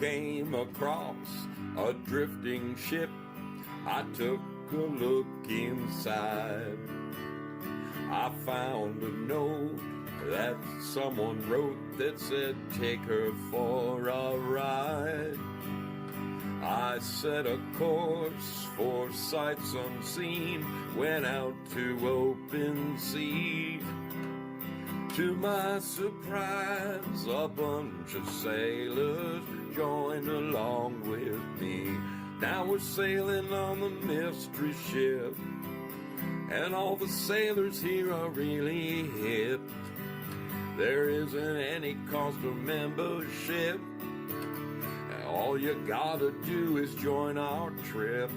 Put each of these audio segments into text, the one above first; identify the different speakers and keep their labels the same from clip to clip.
Speaker 1: came across a drifting ship. I took a look inside. I found a note that someone wrote that said, take her for a ride. I set a course for sights unseen, went out to open sea. To my surprise, a bunch of sailors joined along with me. Now we're sailing on the mystery ship, and all the sailors here are really hip. There isn't any cost of membership, and all you gotta do is join our trip.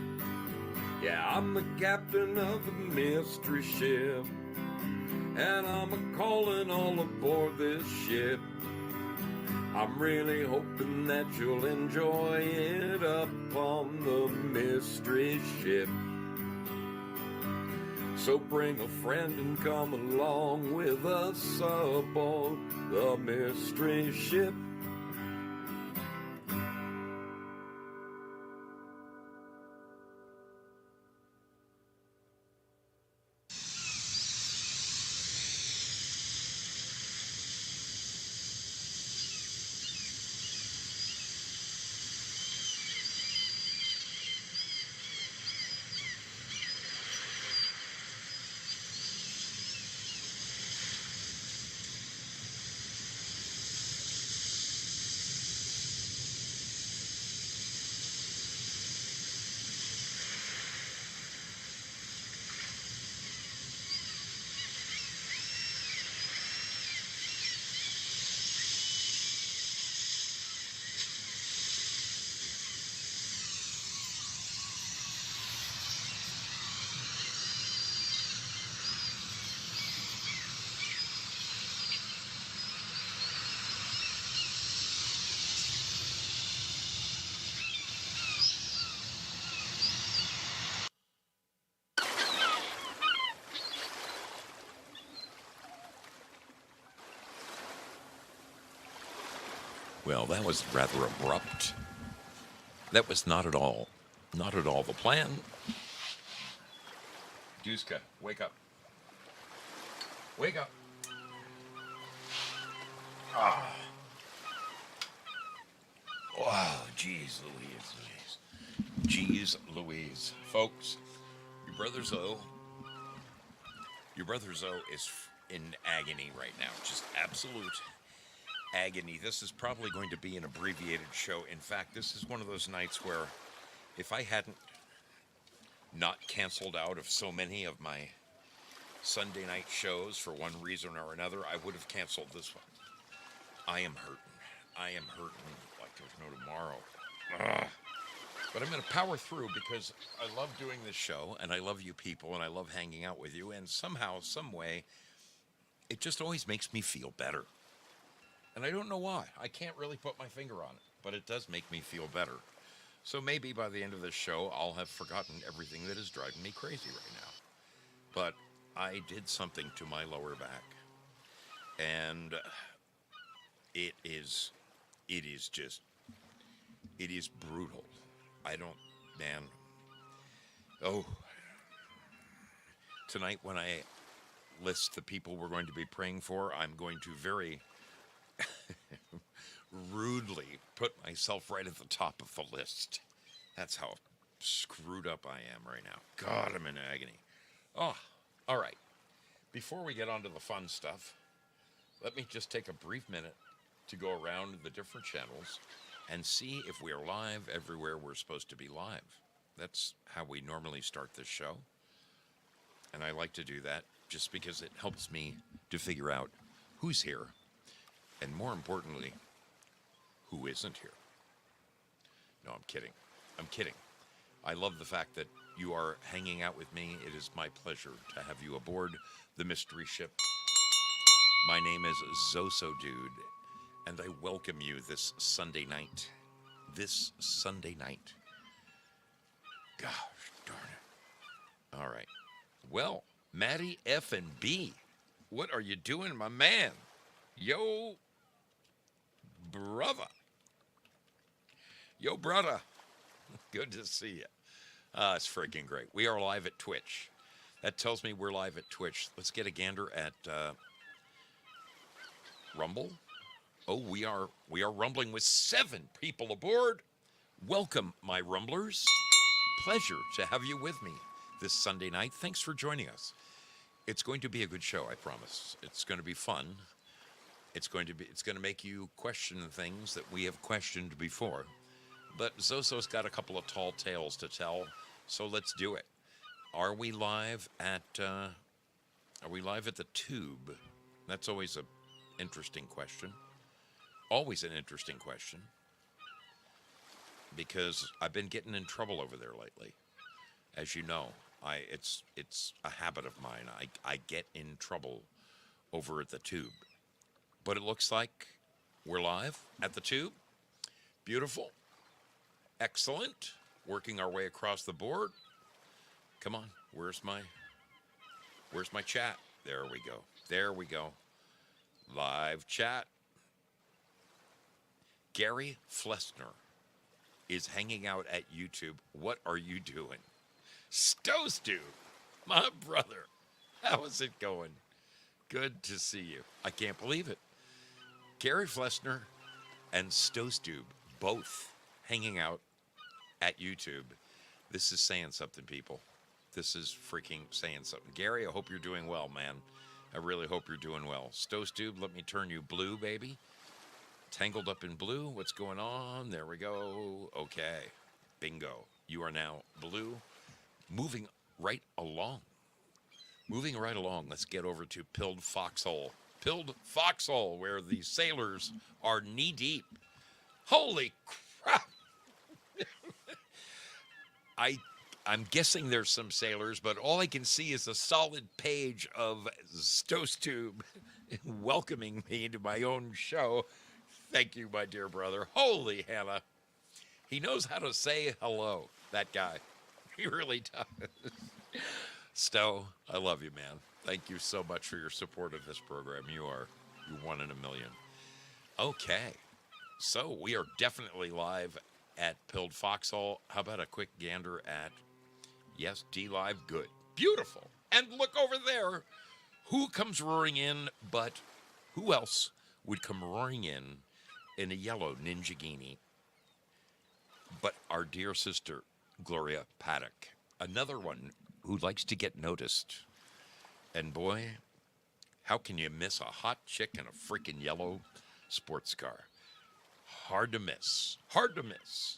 Speaker 1: Yeah, I'm the captain of the mystery ship, and I'm a-calling all aboard this ship. I'm really hoping that you'll enjoy it up on the mystery ship. So bring a friend and come along with us aboard the mystery ship.
Speaker 2: Well, that was rather abrupt. That was not at all the plan. Duska, wake up. Wake up. Ah. Wow, geez Louise. Geez Louise. Folks, your brother Zoe is in agony right now. Just absolute agony. This is probably going to be an abbreviated show. In fact, this is one of those nights where if I hadn't not canceled out of so many of my Sunday night shows for one reason or another, I would have canceled this one. I am hurting like there's no tomorrow. Ugh. But I'm going to power through because I love doing this show and I love you people and I love hanging out with you, and somehow, some way, it just always makes me feel better. And I don't know why. I can't really put my finger on it, but it does make me feel better. So maybe by the end of this show, I'll have forgotten everything that is driving me crazy right now. But I did something to my lower back, and it is brutal. Tonight when I list the people we're going to be praying for, I'm going to very rudely put myself right at the top of the list. That's how screwed up I am right now. God, I'm in agony. Oh, all right. Before we get on to the fun stuff, let me just take a brief minute to go around the different channels and see if we are live everywhere we're supposed to be live. That's how we normally start this show. And I like to do that just because it helps me to figure out who's here, and more importantly, who isn't here. No, I'm kidding. I love the fact that you are hanging out with me. It is my pleasure to have you aboard the mystery ship. My name is Zoso Dude, and I welcome you this Sunday night. Gosh darn it. All right. Well, Matty F and B, what are you doing, my man? Yo, brother. Yo, brother. Good to see you. It's freaking great. We are live at Twitch. That tells me we're live at Twitch. Let's get a gander at Rumble. Oh, we are rumbling with 7 people aboard. Welcome, my rumblers. Pleasure to have you with me this Sunday night. Thanks for joining us. It's going to be a good show, I promise. It's going to be fun. It's going to make you question things that we have questioned before. But Zoso's got a couple of tall tales to tell, so let's do it. Are we live at the Tube? That's always an interesting question. Always an interesting question. Because I've been getting in trouble over there lately. As you know, it's a habit of mine. I get in trouble over at the Tube. But it looks like we're live at the Tube. Beautiful. Excellent. Working our way across the board. Come on. Where's my chat? There we go. There we go. Live chat. Gary Flessner is hanging out at YouTube. What are you doing? Stostu, my brother. How is it going? Good to see you. I can't believe it. Gary Flessner and Stostube both hanging out at YouTube. This is saying something, people. This is freaking saying something. Gary, I hope you're doing well, man. I really hope you're doing well. Stostube, let me turn you blue, baby. Tangled up in blue. What's going on? There we go. Okay. Bingo. You are now blue. Moving right along. Moving right along. Let's get over to Pilled Foxhole. Pilled Foxhole, where the sailors are knee-deep. Holy crap! I'm guessing there's some sailors, but all I can see is a solid page of Stostube welcoming me to my own show. Thank you, my dear brother. Holy Hannah. He knows how to say hello, that guy. He really does. Stowe, I love you, man. Thank you so much for your support of this program. You're one in a million. Okay. So we are definitely live at Pilled Foxhole. How about a quick gander at, yes, D-Live? Good. Beautiful. And look over there. Who comes roaring in but who else would come roaring in a yellow ninjagini but our dear sister, Gloria Paddock. Another one who likes to get noticed. And boy, how can you miss a hot chick in a freaking yellow sports car? Hard to miss. Hard to miss.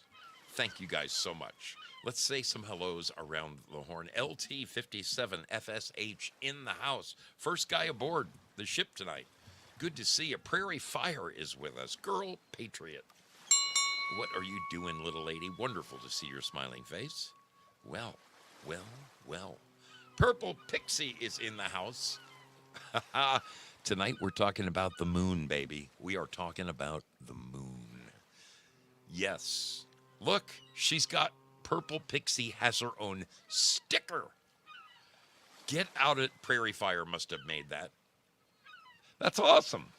Speaker 2: Thank you guys so much. Let's say some hellos around the horn. LT57 FSH in the house. First guy aboard the ship tonight. Good to see you. Prairie Fire is with us. Girl Patriot. What are you doing, little lady? Wonderful to see your smiling face. Well. Purple Pixie is in the house. Tonight we're talking about the moon, baby. We are talking about the moon. Yes. Look, she's got Purple Pixie has her own sticker. Get out it. Prairie Fire must have made that. That's awesome.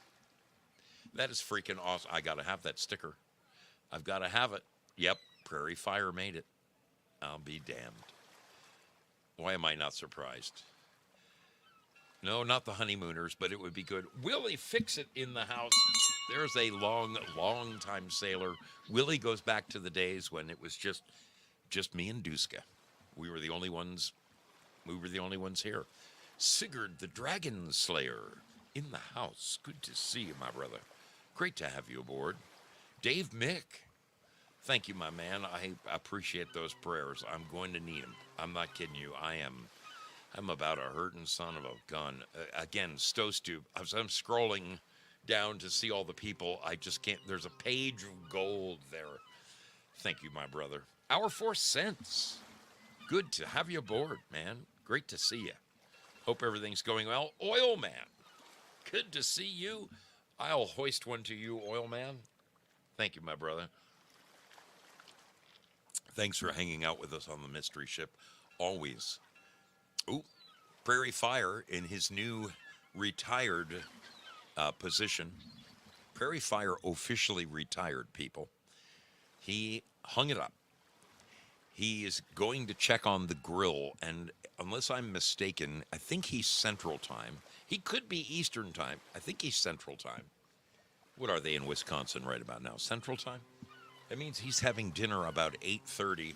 Speaker 2: That is freaking awesome. I got to have that sticker. I've got to have it. Yep, Prairie Fire made it. I'll be damned. Why am I not surprised? No, not the honeymooners, but it would be good. Willie Fix-It in the house. There's a long time sailor. Willie goes back to the days when it was just me and Duska. We were the only ones here. Sigurd the Dragon Slayer in the house. Good to see you, my brother. Great to have you aboard. Dave Mick. Thank you, my man. I appreciate those prayers. I'm going to need them. I'm not kidding you. I'm about a hurting son of a gun. Again, Stostube. I'm scrolling down to see all the people. I just can't. There's a page of gold there. Thank you, my brother. Our 4 cents. Good to have you aboard, man. Great to see you. Hope everything's going well. Oil Man. Good to see you. I'll hoist one to you, Oil Man. Thank you, my brother. Thanks for hanging out with us on the mystery ship. Always. Ooh, Prairie Fire in his new retired position. Prairie Fire officially retired, people. He hung it up. He is going to check on the grill, and unless I'm mistaken, I think he's Central Time. He could be Eastern Time. I think he's Central Time. What are they in Wisconsin right about now? Central Time? That means he's having dinner about 8:30.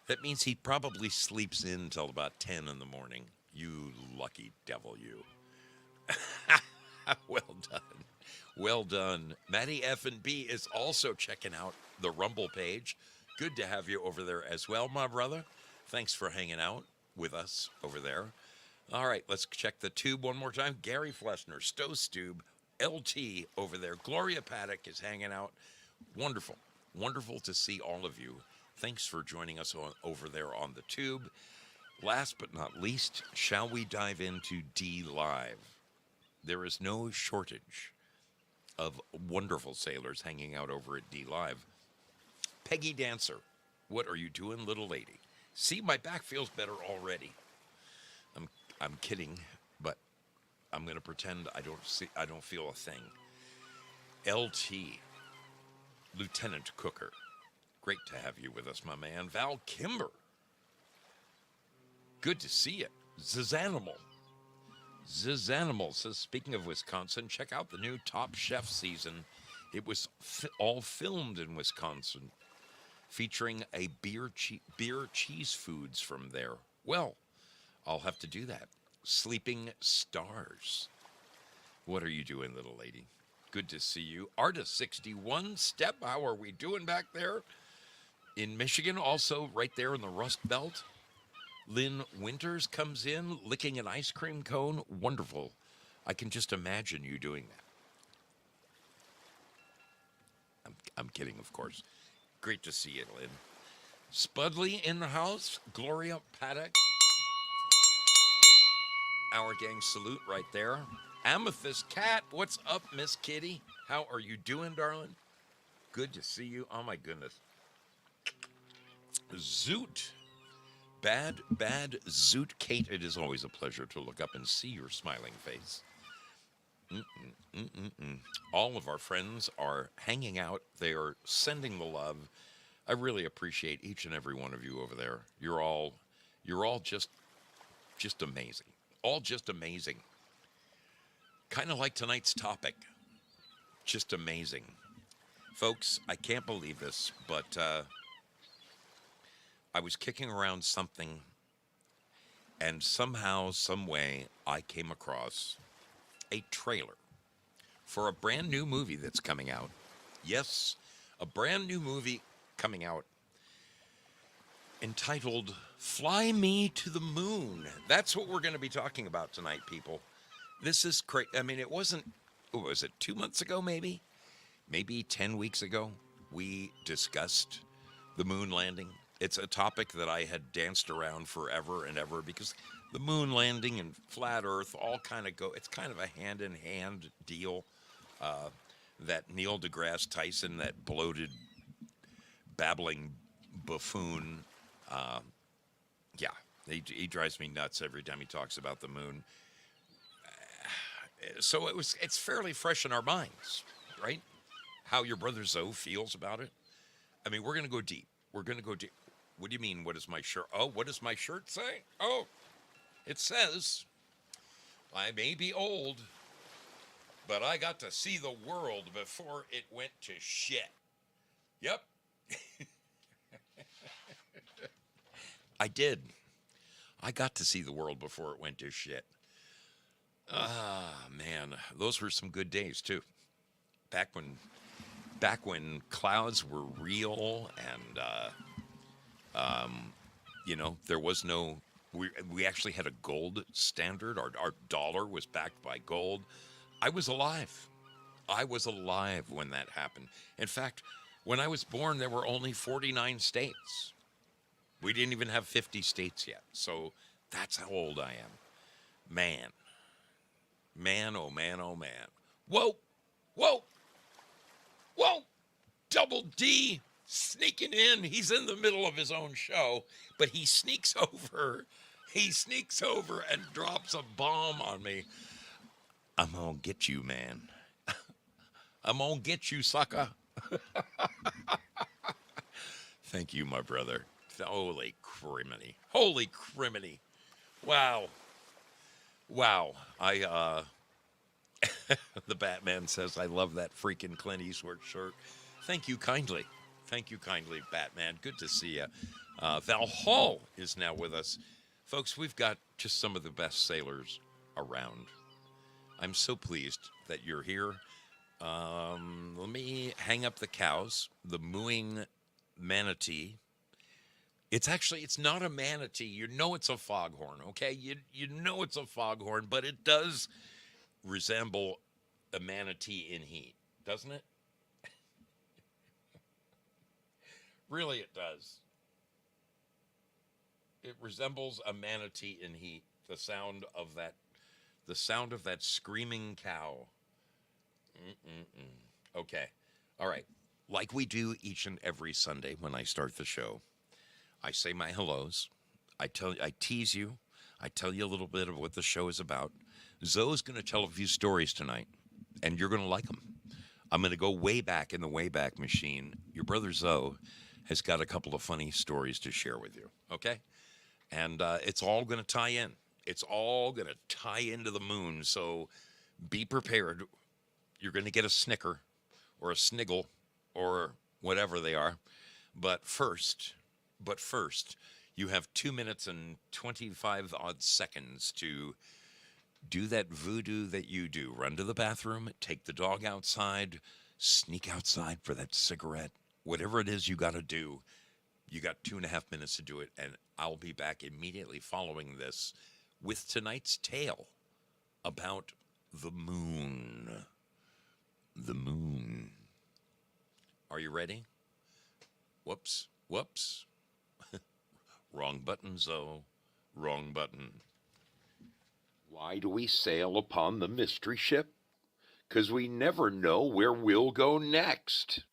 Speaker 2: That means he probably sleeps in till about 10 in the morning. You lucky devil, you. Well done. Well done. Maddie F&B is also checking out the Rumble page. Good to have you over there as well, my brother. Thanks for hanging out with us over there. All right, let's check the tube one more time. Gary Fleshner, Stowe Stube, LT over there. Gloria Paddock is hanging out. Wonderful. Wonderful to see all of you. Thanks for joining us over there on the tube. Last but not least, shall we dive into D Live? There is no shortage of wonderful sailors hanging out over at D Live. Peggy Dancer, what are you doing, little lady? See, my back feels better already. I'm kidding, but I'm going to pretend I don't feel a thing. LT, Lieutenant Cooker, great to have you with us, my man. Val Kimber, good to see you. Zizanimal says, speaking of Wisconsin, check out the new Top Chef season. It was all filmed in Wisconsin, featuring a beer cheese foods from there. Well, I'll have to do that. Sleeping Stars. What are you doing, little lady? Good to see you. Artist61, Step, how are we doing back there? In Michigan, also right there in the Rust Belt. Lynn Winters comes in, licking an ice cream cone. Wonderful. I can just imagine you doing that. I'm kidding, of course. Great to see you, Lynn. Spudley in the house. Gloria Paddock. Our gang salute right there. Amethyst Cat, what's up, Miss Kitty? How are you doing, darling? Good to see you. Oh, my goodness. Zoot. Bad Zoot Kate. It is always a pleasure to look up and see your smiling face. All of our friends are hanging out. They are sending the love. I really appreciate each and every one of you over there. You're all just amazing. All just amazing. Kind of like tonight's topic. Just amazing. Folks, I can't believe this, but I was kicking around something, and somehow, some way, I came across a trailer for a brand new movie that's coming out. Yes, a brand new movie coming out entitled Fly Me to the Moon. That's what we're going to be talking about tonight, people. This is crazy. I mean, it wasn't, what was it, 2 months ago, maybe? Maybe 10 weeks ago, we discussed the moon landing. It's a topic that I had danced around forever and ever because the moon landing and flat Earth all kind of go, it's kind of a hand-in-hand deal. That Neil deGrasse Tyson, that bloated, babbling buffoon, he drives me nuts every time he talks about the moon. So it's fairly fresh in our minds, right? How your brother Zoe feels about it. I mean, we're going to go deep. We're going to go deep. What do you mean, what does my shirt? Oh, what does my shirt say? Oh, it says, I may be old, but I got to see the world before it went to shit. Yep. I did. I got to see the world before it went to shit. Ah, man, those were some good days too. Back when clouds were real and there was no. We actually had a gold standard. Our dollar was backed by gold. I was alive. I was alive when that happened. In fact, when I was born, there were only 49 states. We didn't even have 50 states yet. So that's how old I am. Man. Man, oh man, oh man. Whoa, whoa, whoa. Double D sneaking in. He's in the middle of his own show, but he sneaks over. He sneaks over and drops a bomb on me. I'm gonna get you, man. I'm gonna get you, sucker. Thank you, my brother. Holy criminy. Holy criminy. Wow. Wow. The Batman says, I love that freaking Clint Eastwood shirt. Thank you kindly. Thank you kindly, Batman. Good to see you. Val Hall is now with us. Folks, we've got just some of the best sailors around. I'm so pleased that you're here. Let me hang up the cows. The mooing manatee. It's not a manatee. You know it's a foghorn, okay? You know it's a foghorn, but it does resemble a manatee in heat, doesn't it? Really, it does. It resembles a manatee in heat. The sound of that screaming cow. Okay, all right. Like we do each and every Sunday when I start the show, I say my hellos. I tease you. I tell you a little bit of what the show is about. Zoe's going to tell a few stories tonight, and you're going to like them. I'm going to go way back in the Wayback Machine. Your brother Zoe has got a couple of funny stories to share with you, okay? And it's all going to tie in. It's all going to tie into the moon, so be prepared. You're going to get a snicker or a sniggle or whatever they are. But first, you have 2 minutes and 25 odd seconds to do that voodoo that you do. Run to the bathroom, take the dog outside, sneak outside for that cigarette, whatever it is you got to do. You got 2.5 minutes to do it, and I'll be back immediately following this with tonight's tale about the moon. The moon. Are you ready? Whoops. Wrong button, Zoe. Wrong button.
Speaker 1: Why do we sail upon the mystery ship? 'Cause we never know where we'll go next.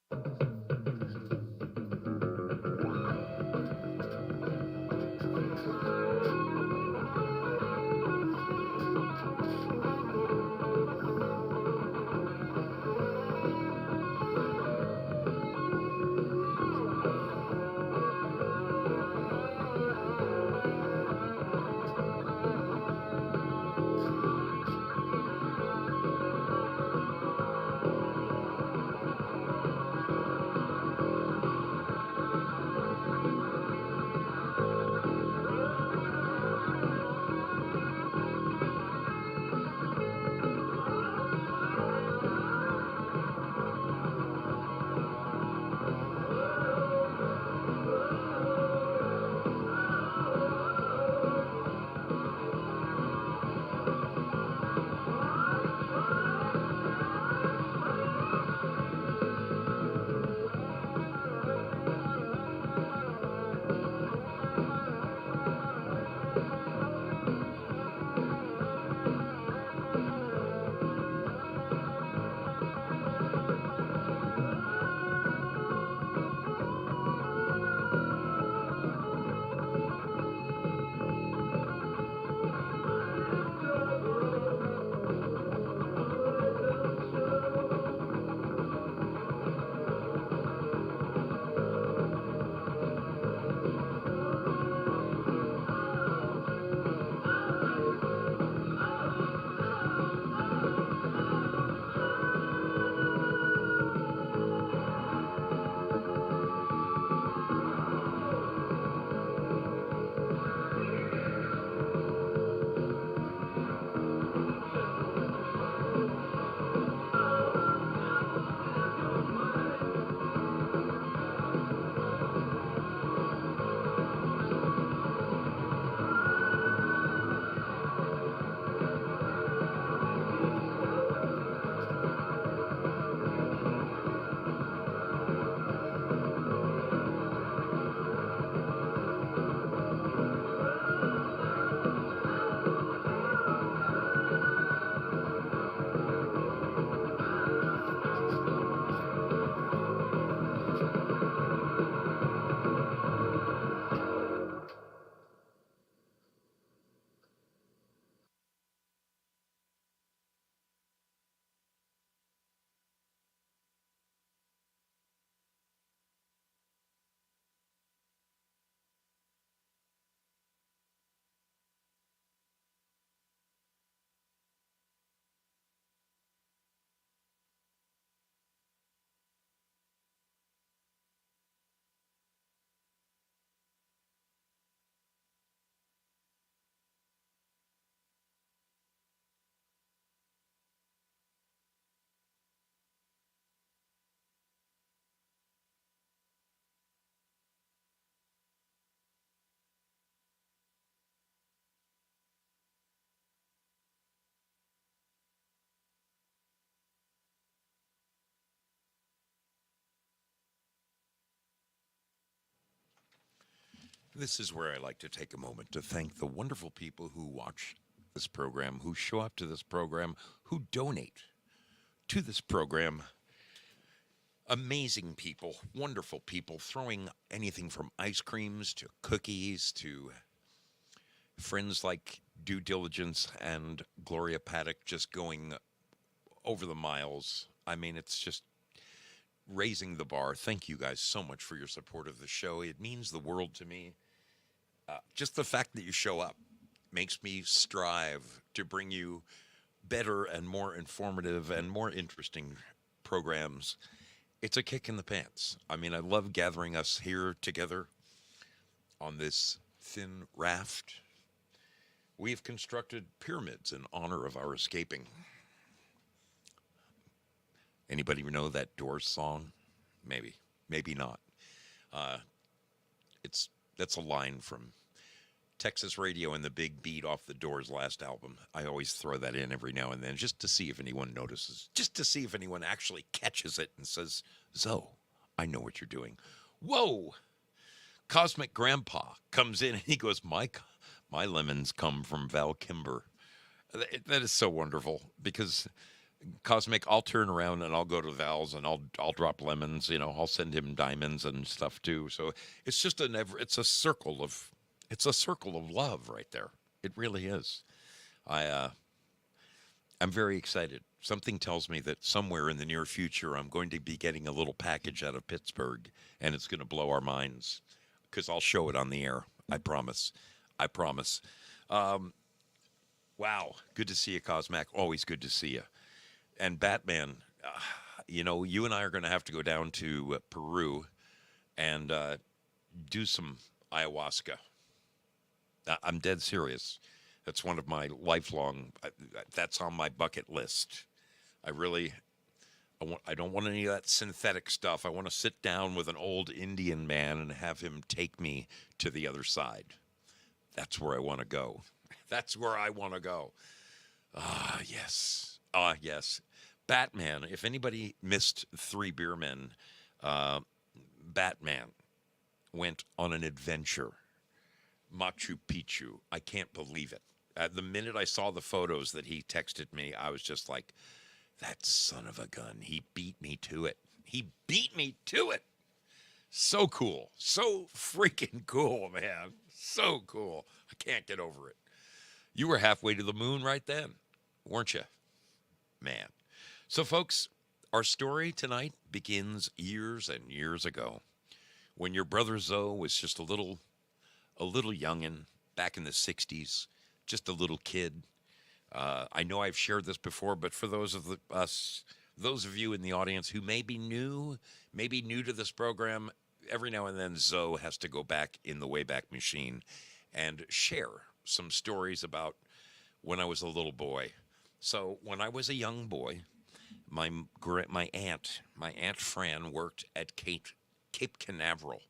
Speaker 2: This is where I like to take a moment to thank the wonderful people who watch this program, who show up to this program, who donate to this program. Amazing people, wonderful people, throwing anything from ice creams to cookies to friends like Due Diligence and Gloria Paddock just going over the miles. I mean, it's just raising the bar. Thank you guys so much for your support of the show. It means the world to me. Just the fact that you show up makes me strive to bring you better and more informative and more interesting programs. It's a kick in the pants. I mean, I love gathering us here together on this thin raft. We have constructed pyramids in honor of our escaping. Anybody know that Doors song? Maybe, maybe not. Uh, it's that's a line from Texas Radio and the Big Beat off the Doors' last album. I always throw that in every now and then just to see if anyone notices, just to see if anyone actually catches it and says, "Zoe, I know what you're doing." Whoa! Cosmic Grandpa comes in and he goes, My lemons come from Val Kimber. That is so wonderful because Cosmic, I'll turn around and I'll go to Val's and I'll drop lemons. You know, I'll send him diamonds and stuff too. So it's just it's a circle of love right there. It really is. I I'm very excited. Something tells me that somewhere in the near future I'm going to be getting a little package out of Pittsburgh and it's going to blow our minds because I'll show it on the air. I promise. I promise. Wow, good to see you, Cosmac. Always good to see you. And Batman, you and I are going to have to go down to Peru and do some ayahuasca. I'm dead serious. That's one of my lifelong. That's on my bucket list. I really, I don't want any of that synthetic stuff. I want to sit down with an old Indian man and have him take me to the other side. That's where I want to go. That's where I want to go. Ah, yes. Ah, yes. Batman. If anybody missed Three Beer Men, Batman went on an adventure. Machu Picchu. I can't believe it. The minute I saw the photos that he texted me, I was just like, that son of a gun. He beat me to it. He beat me to it. So cool. So freaking cool, man. So cool. I can't get over it. You were halfway to the moon right then, weren't you? Man. So, folks, our story tonight begins years and years ago when your brother Zoe was just a little youngin' back in the 60s, just a little kid. I know I've shared this before, but for those of those of you in the audience who may be new to this program, every now and then Zoe has to go back in the Wayback Machine and share some stories about when I was a little boy. So when I was a young boy, my aunt Fran worked at Cape Canaveral,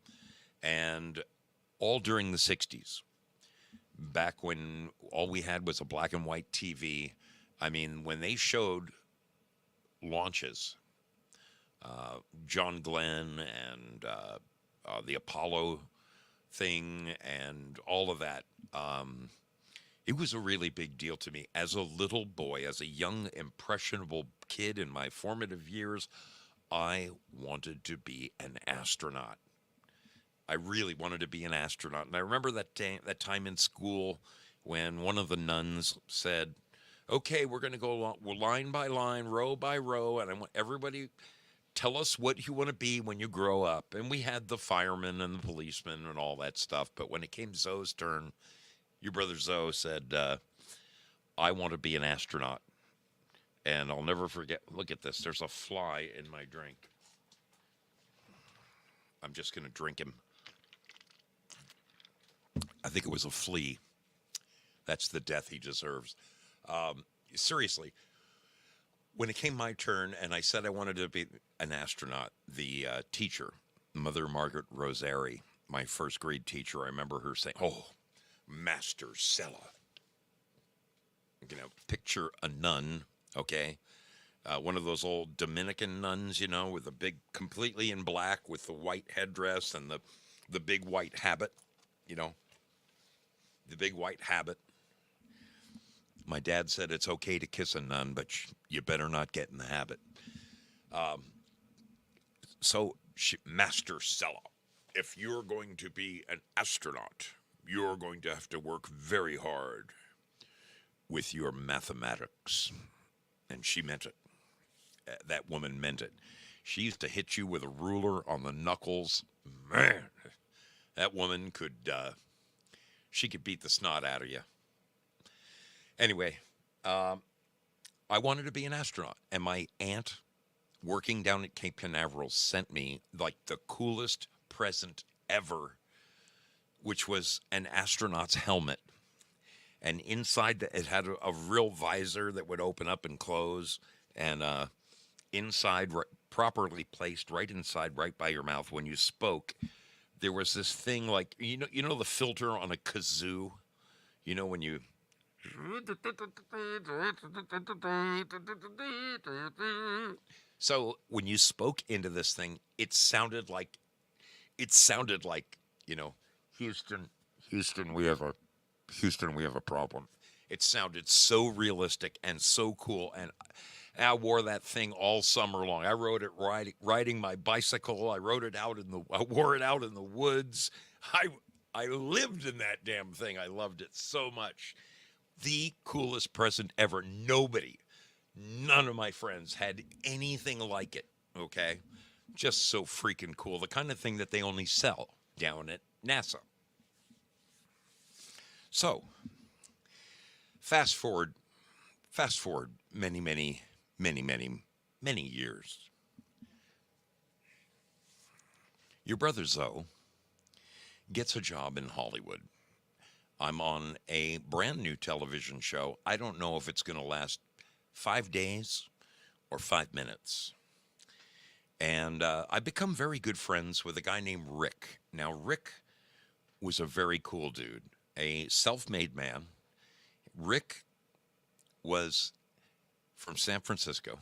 Speaker 2: and all during the 60s, back when all we had was a black and white TV. I mean, when they showed launches, John Glenn and the Apollo thing and all of that, it was a really big deal to me as a little boy, as a young, impressionable kid in my formative years. I wanted to be an astronaut. I really wanted to be an astronaut. And I remember that time in school when one of the nuns said, okay, we're going to go line by line, row by row, and I want everybody tell us what you want to be when you grow up. And we had the firemen and the policemen and all that stuff. But when it came Zoe's turn, your brother Zoe said, I want to be an astronaut. And I'll never forget, look at this. There's a fly in my drink. I'm just going to drink him. I think it was a flea. That's the death he deserves. Seriously, when it came my turn and I said I wanted to be an astronaut, the teacher, Mother Margaret Rosary, my first grade teacher, I remember her saying, oh, Master Sella. Picture a nun, okay? One of those old Dominican nuns, with the big, completely in black with the white headdress and the big white habit. you know, the big white habit. My dad said it's okay to kiss a nun, but you better not get in the habit. So, Master Sella, if you're going to be an astronaut, you're going to have to work very hard with your mathematics. And she meant it. That woman meant it. She used to hit you with a ruler on the knuckles. Man, that woman she could beat the snot out of you. Anyway, I wanted to be an astronaut, and my aunt, working down at Cape Canaveral, sent me like the coolest present ever, which was an astronaut's helmet. And inside, it had a real visor that would open up and close, and inside, properly placed right inside, right by your mouth, when you spoke, there was this thing like you know the filter on a kazoo, when you. So when you spoke into this thing, it sounded like Houston, Houston, we have a problem. It sounded so realistic and so cool, and I wore that thing all summer long. I rode it riding my bicycle. I wore it out in the woods. I lived in that damn thing. I loved it so much. The coolest present ever. None of my friends had anything like it. Okay, just so freaking cool. The kind of thing that they only sell down at NASA. So, fast forward many, many, many, many, many years. Your brother Zoe gets a job in Hollywood. I'm on a brand new television show. I don't know if it's going to last 5 days or 5 minutes. And I become very good friends with a guy named Rick. Now, Rick was a very cool dude, a self-made man. Rick was from San Francisco.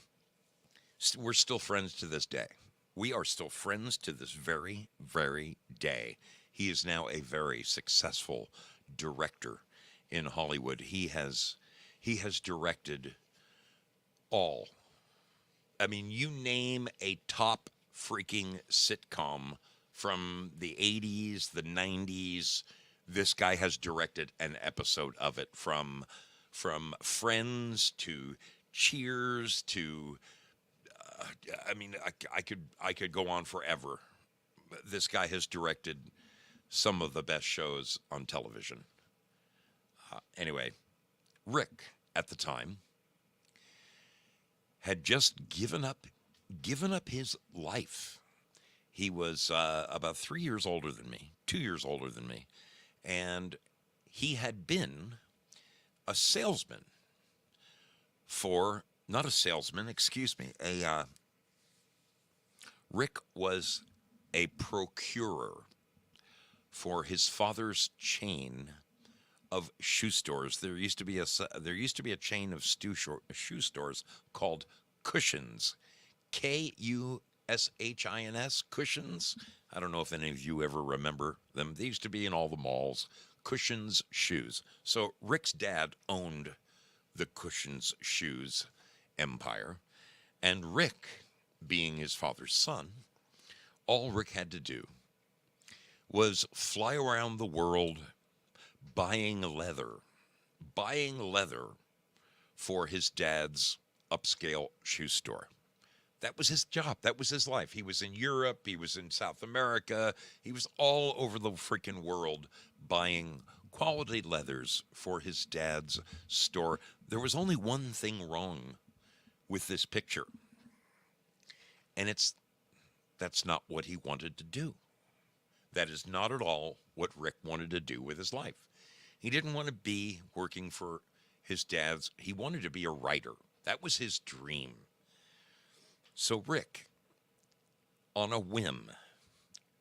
Speaker 2: We're still friends to this day. We are still friends to this very, very day. He is now a very successful director in Hollywood. He has directed all. I mean, you name a top freaking sitcom from the 80s, the 90s, this guy has directed an episode of it, from Friends to Cheers to I could go on forever. This guy has directed some of the best shows on television. Anyway, Rick at the time had just given up his life. He was about 3 years older than me, 2 years older than me, and he had been a salesman for, not a salesman, excuse me, Rick was a procurer for his father's chain of shoe stores. There used to be a chain of shoe stores called Cushions, Kushins, Cushions. I don't know if any of you ever remember them. They used to be in all the malls. Cushions shoes. So Rick's dad owned the Cushions shoes empire, and Rick, being his father's son, all Rick had to do was fly around the world buying leather for his dad's upscale shoe store. That was his job. That was his life. He was in Europe. He was in South America. He was all over the freaking world buying quality leathers for his dad's store. There was only one thing wrong with this picture, and that's not what he wanted to do. That is not at all what Rick wanted to do with his life. He didn't want to be working for his dad's. He wanted to be a writer. That was his dream. So Rick, on a whim,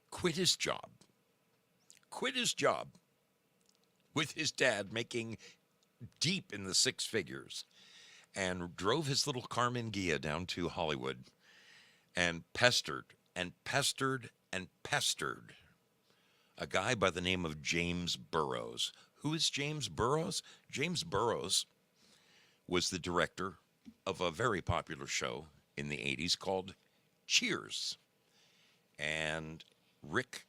Speaker 2: quit his job with his dad making deep in the six figures, and drove his little Carmen Ghia down to Hollywood and pestered a guy by the name of James Burrows. Who is James Burrows? James Burrows was the director of a very popular show in the 80s called Cheers. And Rick,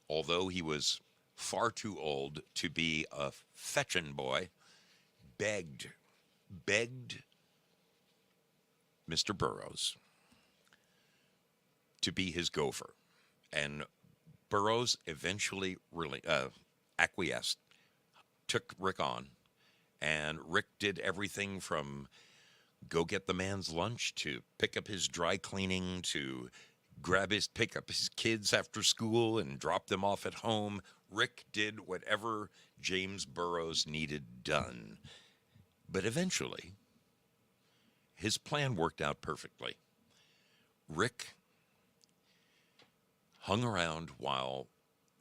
Speaker 2: although he was far too old to be a fetchin' boy, begged Mr. Burrows to be his gopher. And Burrows eventually really acquiesced, took Rick on, and Rick did everything from go get the man's lunch to pick up his dry cleaning to pick up his kids after school and drop them off at home. Rick did whatever James Burrows needed done. But eventually, his plan worked out perfectly. Rick hung around while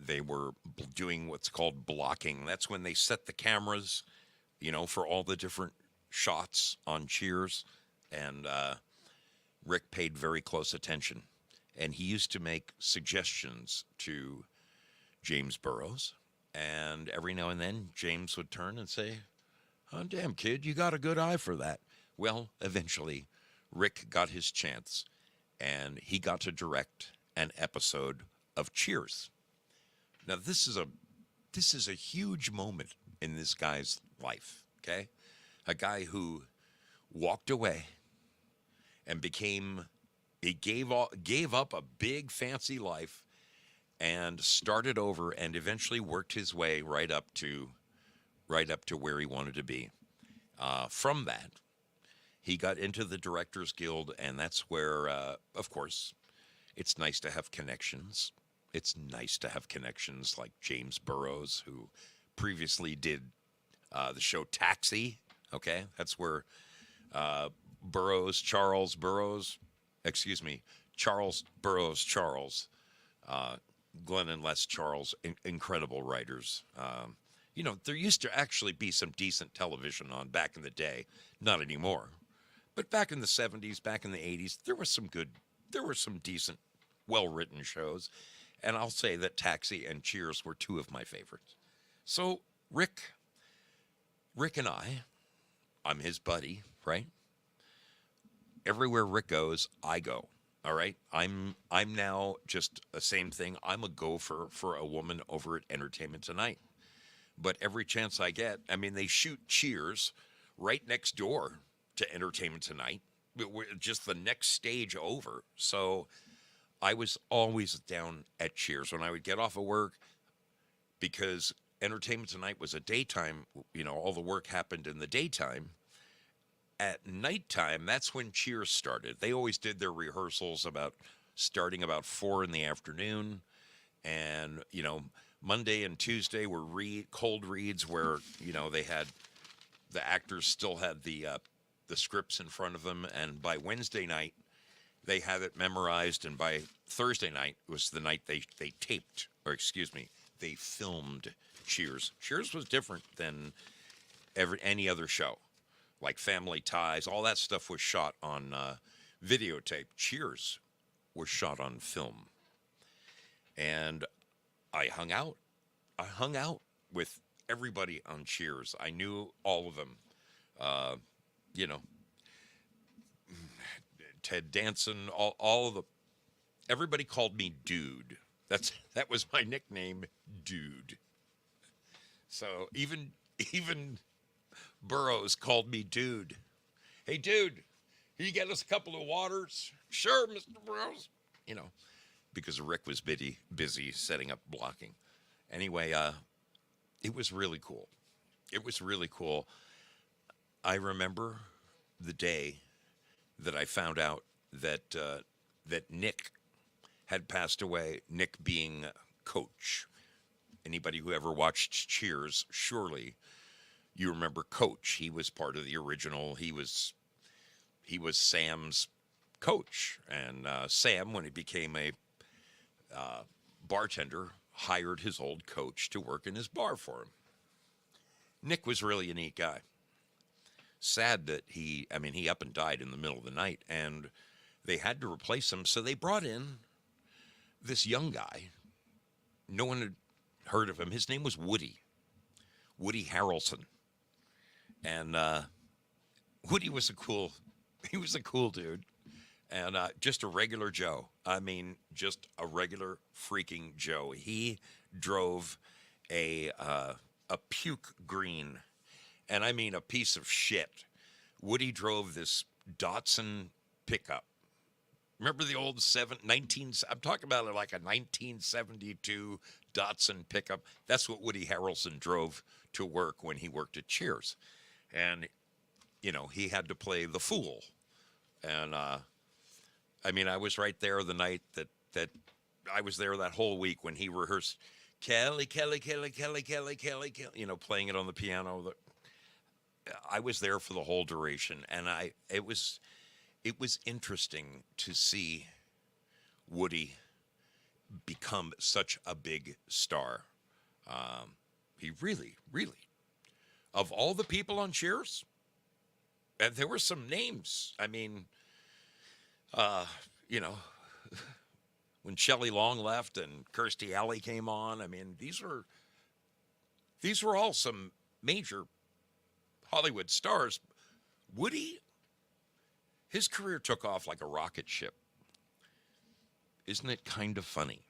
Speaker 2: they were doing what's called blocking. That's when they set the cameras, for all the different shots on Cheers. And Rick paid very close attention. And he used to make suggestions to James Burrows. And every now and then, James would turn and say, "Oh, damn, kid, you got a good eye for that." Well, eventually, Rick got his chance, and he got to direct an episode of Cheers. Now, this is a huge moment in this guy's life, okay? A guy who walked away and he gave up a big fancy life and started over and eventually worked his way right up to where he wanted to be. From that, he got into the Directors Guild, and that's where, of course, it's nice to have connections. It's nice to have connections like James Burrows, who previously did the show Taxi. Okay, that's where Charles Burrows, Glenn and Les Charles, incredible writers. There used to actually be some decent television on back in the day, not anymore. But back in the 70s, back in the 80s, there were some decent, well-written shows. And I'll say that Taxi and Cheers were two of my favorites. So Rick and I'm his buddy, right? Everywhere Rick goes, I go. All right. I'm now just the same thing. I'm a gopher for a woman over at Entertainment Tonight. But every chance I get, they shoot Cheers right next door to Entertainment Tonight. We're just the next stage over. So I was always down at Cheers when I would get off of work, because Entertainment Tonight was a daytime, all the work happened in the daytime. At nighttime, that's when Cheers started. They always did their rehearsals starting about 4 in the afternoon. And, Monday and Tuesday were cold reads where, they had, the actors still had the scripts in front of them. And by Wednesday night, they had it memorized. And by Thursday night was the night they filmed Cheers. Cheers was different than any other show. Like Family Ties, all that stuff was shot on videotape. Cheers was shot on film. And I hung out with everybody on Cheers. I knew all of them. Ted Danson, all of the, everybody called me Dude. That was my nickname, Dude. So even Burrows called me Dude. "Hey, Dude, can you get us a couple of waters?" "Sure, Mr. Burrows." Because Rick was busy setting up blocking. Anyway, it was really cool. I remember the day that I found out that Nick had passed away. Nick being Coach. Anybody who ever watched Cheers, surely you remember Coach. He was part of the original. He was Sam's coach. And Sam, when he became a bartender, hired his old coach to work in his bar for him. Nick was really a neat guy. Sad that he up and died in the middle of the night, and they had to replace him. So they brought in this young guy. No one heard of him. His name was Woody Harrelson, and Woody was a cool. He was a cool dude, and just a regular Joe. I mean, just a regular freaking Joe. He drove a puke green, and I mean a piece of shit. Woody drove this Datsun pickup. Remember the old 19? I'm talking about like a 1972 Datsun pickup. That's what Woody Harrelson drove to work when he worked at Cheers, and he had to play the fool. And I mean, I was right there the night that I was there that whole week when he rehearsed Kelly, Kelly, Kelly, Kelly, Kelly, Kelly, Kelly, playing it on the piano. I was there for the whole duration, and it was interesting to see Woody become such a big star. He really, really, of all the people on Cheers, and there were some names. I mean, you know, when Shelley Long left and Kirstie Alley came on, I mean, these were all some major Hollywood stars. Woody, his career took off like a rocket ship. Isn't it kind of funny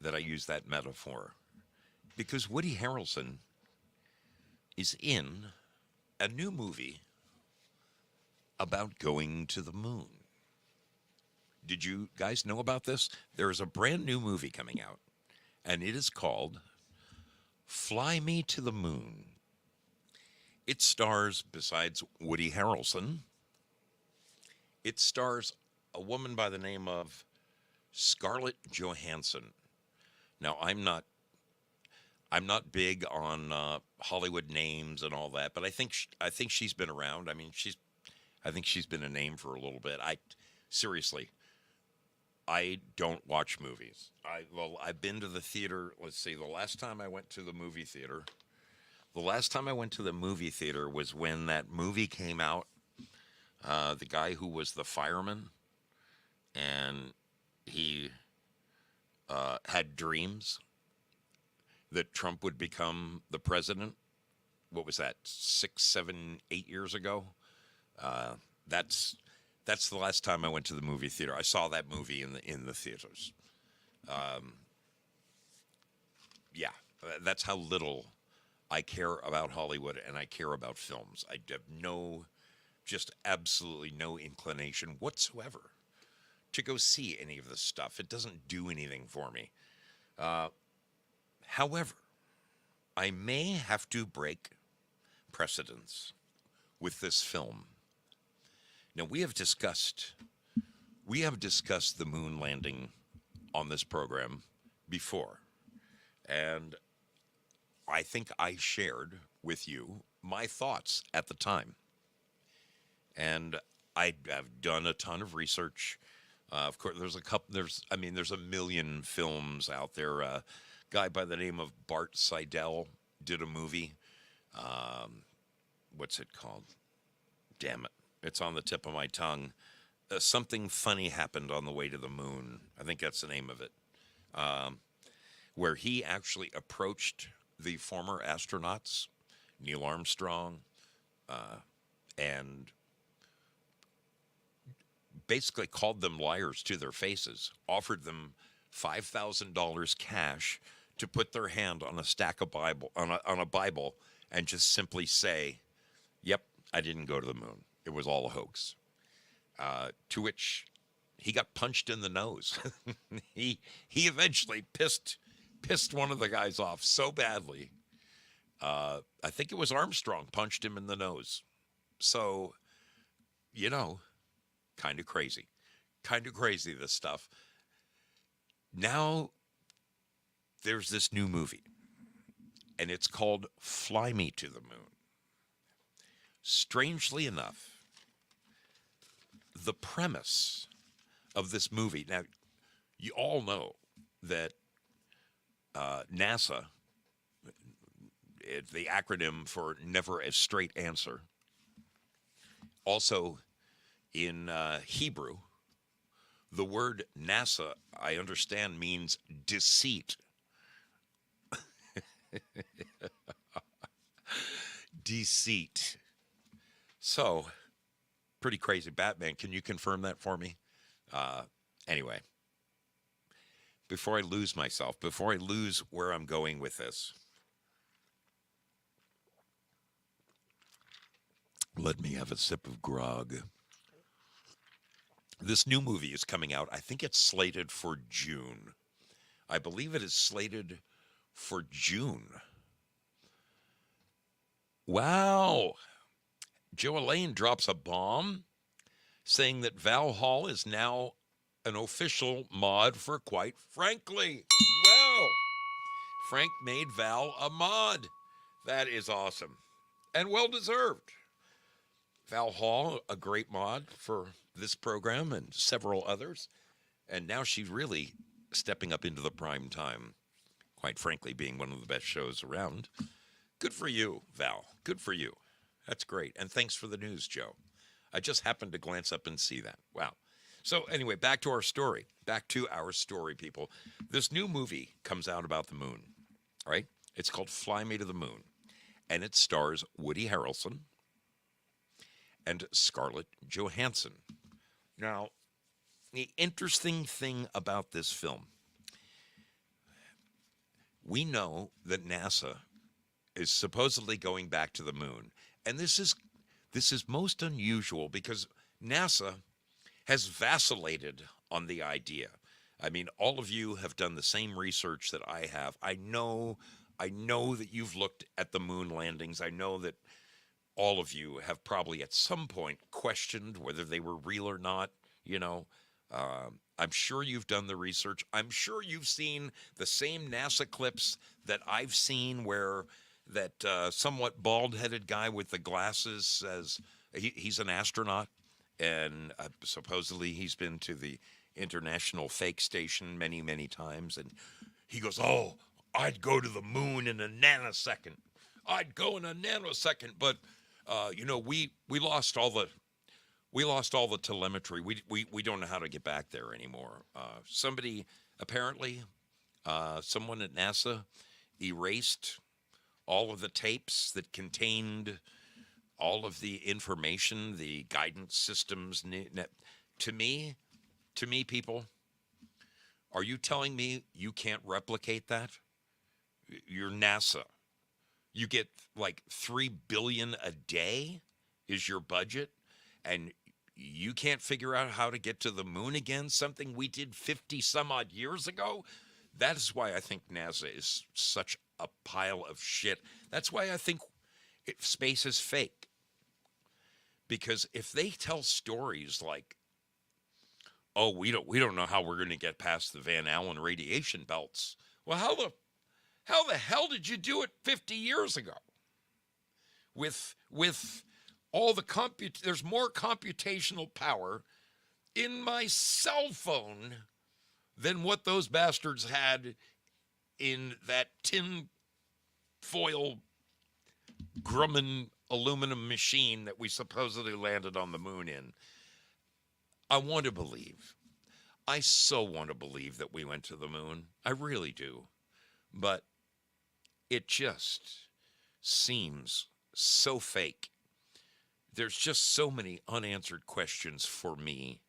Speaker 2: that I use that metaphor? Because Woody Harrelson is in a new movie about going to the moon. Did you guys know about this? There is a brand new movie coming out, and it is called Fly Me to the Moon. It stars, besides Woody Harrelson, it stars a woman by the name of Scarlett Johansson. Now, I'm not big on Hollywood names and all that, but I think she's been around. I mean, I think she's been a name for a little bit. Seriously, I don't watch movies. I've been to the theater. Let's see. The last time I went to the movie theater was when that movie came out. The guy who was the fireman, and he had dreams that Trump would become the president. What was that? 6, 7, 8 years ago. That's the last time I went to the movie theater. I saw that movie in the theaters. Yeah, that's how little I care about Hollywood and I care about films. I have just absolutely no inclination whatsoever to go see any of this stuff. It doesn't do anything for me. However, I may have to break precedence with this film. Now, we have discussed the moon landing on this program before, and I think I shared with you my thoughts at the time. And I have done a ton of research. Of course, there's a million films out there. A guy by the name of Bart Seidel did a movie. What's it called? Damn it. It's on the tip of my tongue. Something funny happened on the way to the moon. I think that's the name of it. Where he actually approached the former astronauts, Neil Armstrong, and basically called them liars to their faces, offered them $5,000 cash to put their hand on a stack of Bible, on a Bible, and just simply say, "Yep, I didn't go to the moon. It was all a hoax." To which he got punched in the nose. He eventually pissed one of the guys off so badly. I think it was Armstrong punched him in the nose. So, kind of crazy. Kind of crazy, this stuff. Now, there's this new movie, and it's called Fly Me to the Moon. Strangely enough, the premise of this movie, now, you all know that NASA, the acronym for Never a Straight Answer, also in Hebrew, the word NASA, I understand, means deceit. Deceit. So, pretty crazy. Batman, can you confirm that for me? Uh, anyway, before I lose myself, before I lose where I'm going with this, let me have a sip of grog. This new movie is coming out. I think it's slated for June. I believe it is slated for June. Wow. Joe Elaine drops a bomb saying that Val Hall is now an official mod for Quite Frankly. Well, Frank made Val a mod. That is awesome and well deserved. Val Hall, a great mod for this program and several others. And now she's really stepping up into the prime time, Quite Frankly, being one of the best shows around. Good for you, Val. Good for you. That's great. And thanks for the news, Joe. I just happened to glance up and see that. Wow. So, anyway, back to our story. Back to our story, people. This new movie comes out about the moon, right? It's called Fly Me to the Moon. And it stars Woody Harrelson and Scarlett Johansson. Now, the interesting thing about this film, we know that NASA is supposedly going back to the moon. And this is most unusual because NASA has vacillated on the idea. I mean, all of you have done the same research that I have. I know that you've looked at the moon landings. I know that all of you have probably at some point questioned whether they were real or not, you know. I'm sure you've done the research. I'm sure you've seen the same NASA clips that I've seen where that somewhat bald-headed guy with the glasses says he's an astronaut, and supposedly he's been to the International Fake Station many, many times, and he goes, "Oh, I'd go to the moon in a nanosecond. I'd go in a nanosecond." But we lost all the telemetry. We don't know how to get back there anymore. Somebody apparently, someone at NASA erased all of the tapes that contained all of the information, the guidance systems. To me, people, are you telling me you can't replicate that? You're NASA. You get like $3 billion a day is your budget, and you can't figure out how to get to the moon again, something we did 50 some odd years ago. That is why I think NASA is such a pile of shit. That's why I think space is fake. Because if they tell stories like, "Oh, we don't know how we're going to get past the Van Allen radiation belts," well, how the hell did you do it 50 years ago? With all the there's more computational power in my cell phone than what those bastards had in that tin foil Grumman aluminum machine that we supposedly landed on the moon in. I want to believe. I so want to believe that we went to the moon. I really do. But it just seems so fake. There's just so many unanswered questions for me,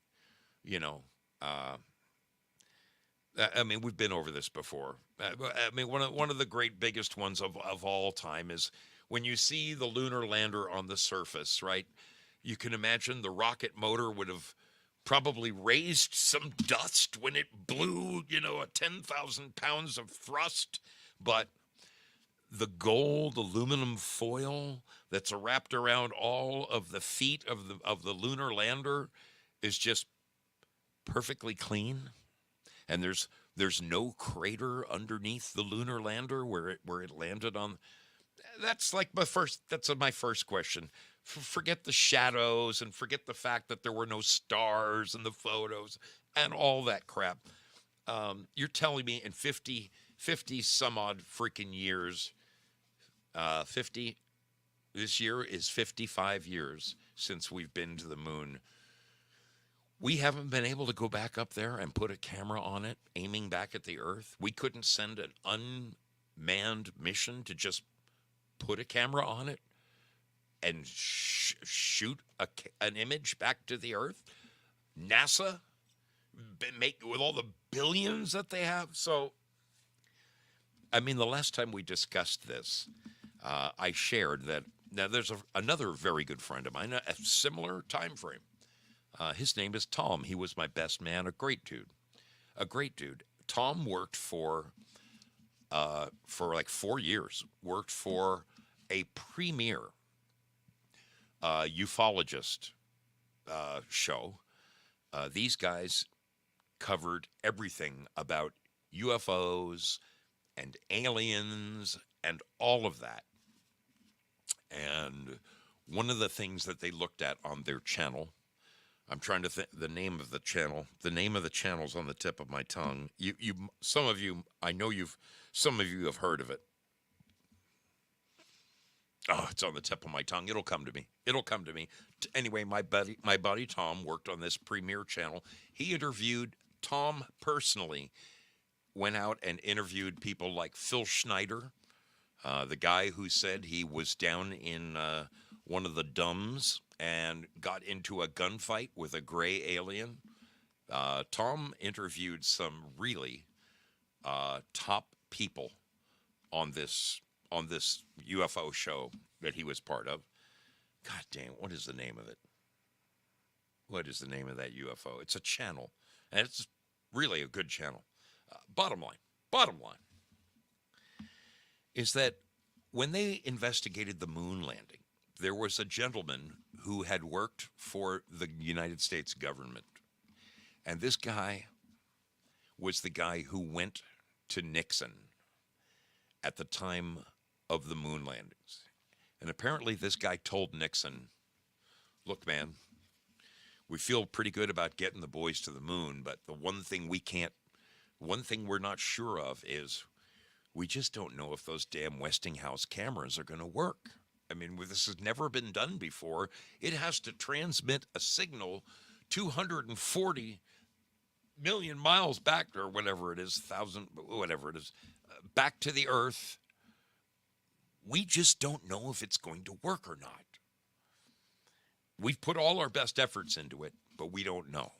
Speaker 2: you know. I mean, we've been over this before. I mean, one of the great biggest ones of all time is when you see the lunar lander on the surface, right? You can imagine the rocket motor would have probably raised some dust when it blew, 10,000 pounds of thrust. But the gold aluminum foil that's wrapped around all of the feet of the lunar lander is just perfectly clean. And there's no crater underneath the lunar lander where it landed on. That's my first question. Forget the shadows and forget the fact that there were no stars in the photos and all that crap. You're telling me in 50 some odd freaking years, 50, this year is 55 years since we've been to the moon. We haven't been able to go back up there and put a camera on it, aiming back at the Earth. We couldn't send an manned mission to just put a camera on it and shoot an image back to the Earth? NASA, make with all the billions that they have. So, I mean, the last time we discussed this, I shared that now there's another very good friend of mine, a similar time frame. His name is Tom. He was my best man, a great dude, a great dude. Tom worked for like 4 years, worked for a premier ufologist show. These guys covered everything about UFOs and aliens and all of that. And one of the things that they looked at on their channel, I'm trying to think the name of the channel. The name of the channel's on the tip of my tongue. Some of you, I know some of you have heard of it. Oh, it's on the tip of my tongue. It'll come to me. It'll come to me. Anyway, my buddy Tom worked on this premier channel. He interviewed Tom personally. Went out and interviewed people like Phil Schneider, the guy who said he was down in one of the dumbs and got into a gunfight with a gray alien. Tom interviewed some really top people on this UFO show that he was part of. God damn, what is the name of it? What is the name of that UFO? It's a channel, and it's really a good channel. Bottom line is that when they investigated the moon landing, there was a gentleman who had worked for the United States government. And this guy was the guy who went to Nixon at the time of the moon landings. And apparently this guy told Nixon, look, man, we feel pretty good about getting the boys to the moon, but the one thing we're not sure of is we just don't know if those damn Westinghouse cameras are going to work. I mean, this has never been done before. It has to transmit a signal 240 million miles back, or whatever it is, back to the Earth. We just don't know if it's going to work or not. We've put all our best efforts into it, but we don't know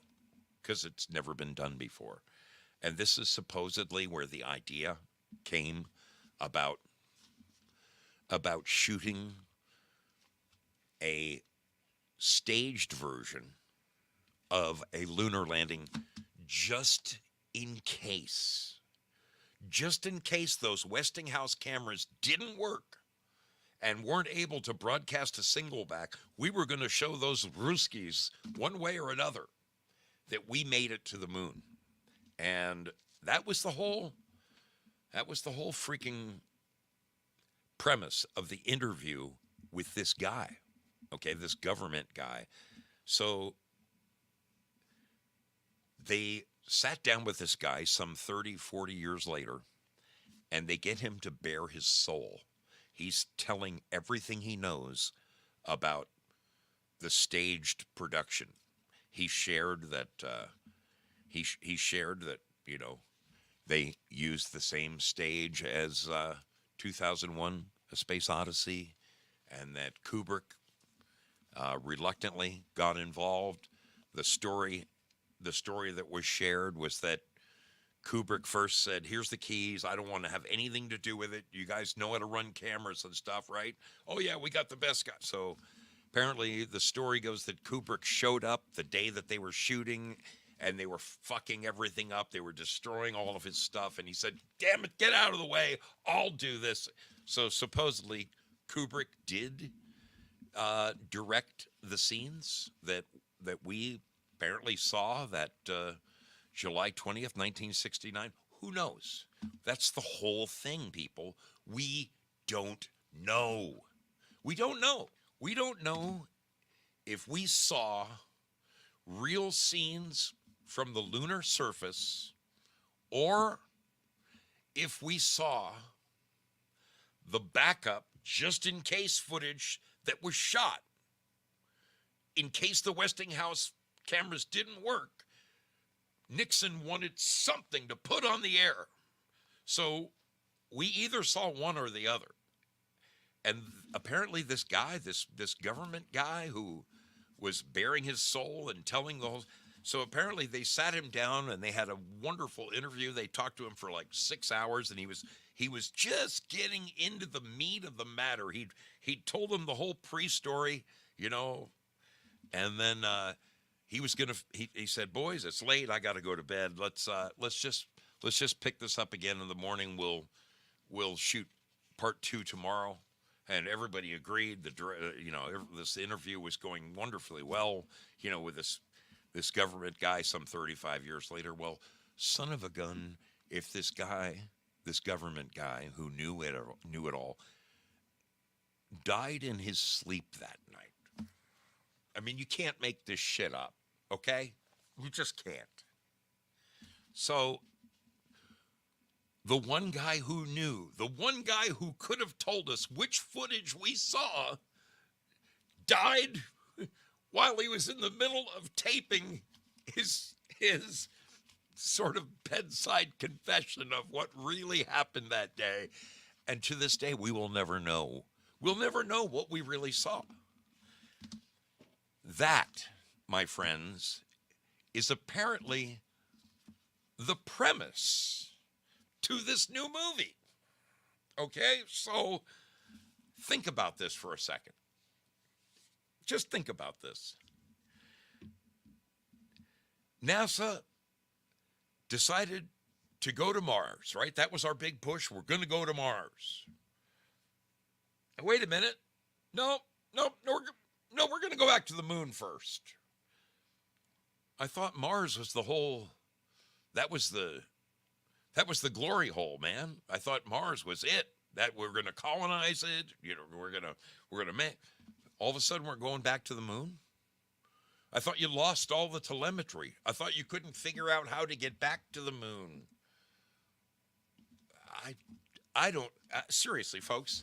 Speaker 2: because it's never been done before. And this is supposedly where the idea came about shooting a staged version of a lunar landing just in case those Westinghouse cameras didn't work and weren't able to broadcast a signal back. We were going to show those Ruskies one way or another that we made it to the moon. And that was the whole freaking premise of the interview with this guy, okay, this government guy. So they sat down with this guy some 30, 40 years later, and they get him to bare his soul. He's telling everything he knows about the staged production. He shared that, you know, they used the same stage as 2001, A Space Odyssey, and that Kubrick reluctantly got involved. The story that was shared was that Kubrick first said, here's the keys. I don't want to have anything to do with it. You guys know how to run cameras and stuff, right? Oh, yeah, we got the best guy. So apparently the story goes that Kubrick showed up the day that they were shooting, and they were fucking everything up. They were destroying all of his stuff. And he said, damn it, get out of the way. I'll do this. So supposedly Kubrick did direct the scenes that we apparently saw that July 20th, 1969. Who knows? That's the whole thing, people. We don't know. We don't know. We don't know if we saw real scenes from the lunar surface or if we saw the backup just in case footage that was shot in case the Westinghouse cameras didn't work. Nixon wanted something to put on the air. So we either saw one or the other. And apparently this guy, this government guy who was bearing his soul and telling the whole, so apparently they sat him down and they had a wonderful interview. They talked to him for like 6 hours, and he was just getting into the meat of the matter. He'd told them the whole pre-story, you know, and then he was gonna. He said, "Boys, it's late. I got to go to bed. Let's just pick this up again in the morning. We'll shoot part 2 tomorrow." And everybody agreed. This interview was going wonderfully well. You know, with this government guy, some 35 years later. Well, son of a gun, if this government guy who knew it all, died in his sleep that night. I mean, you can't make this shit up, okay? You just can't. So, the one guy who knew, the one guy who could have told us which footage we saw, died while he was in the middle of taping his sort of bedside confession of what really happened that day. And to this day, we will never know. We'll never know what we really saw. That, my friends, is apparently the premise to this new movie. Okay? So think about this for a second. Just think about this. NASA decided to go to Mars, right? That was our big push. We're going to go to Mars. And wait a minute. No, we're going to go back to the moon first. I thought Mars was that was the glory hole, man. I thought Mars was it. That we're going to colonize it. You know, we're going to make. All of a sudden, we're going back to the moon. I thought you lost all the telemetry. I thought you couldn't figure out how to get back to the moon. I don't, seriously, folks,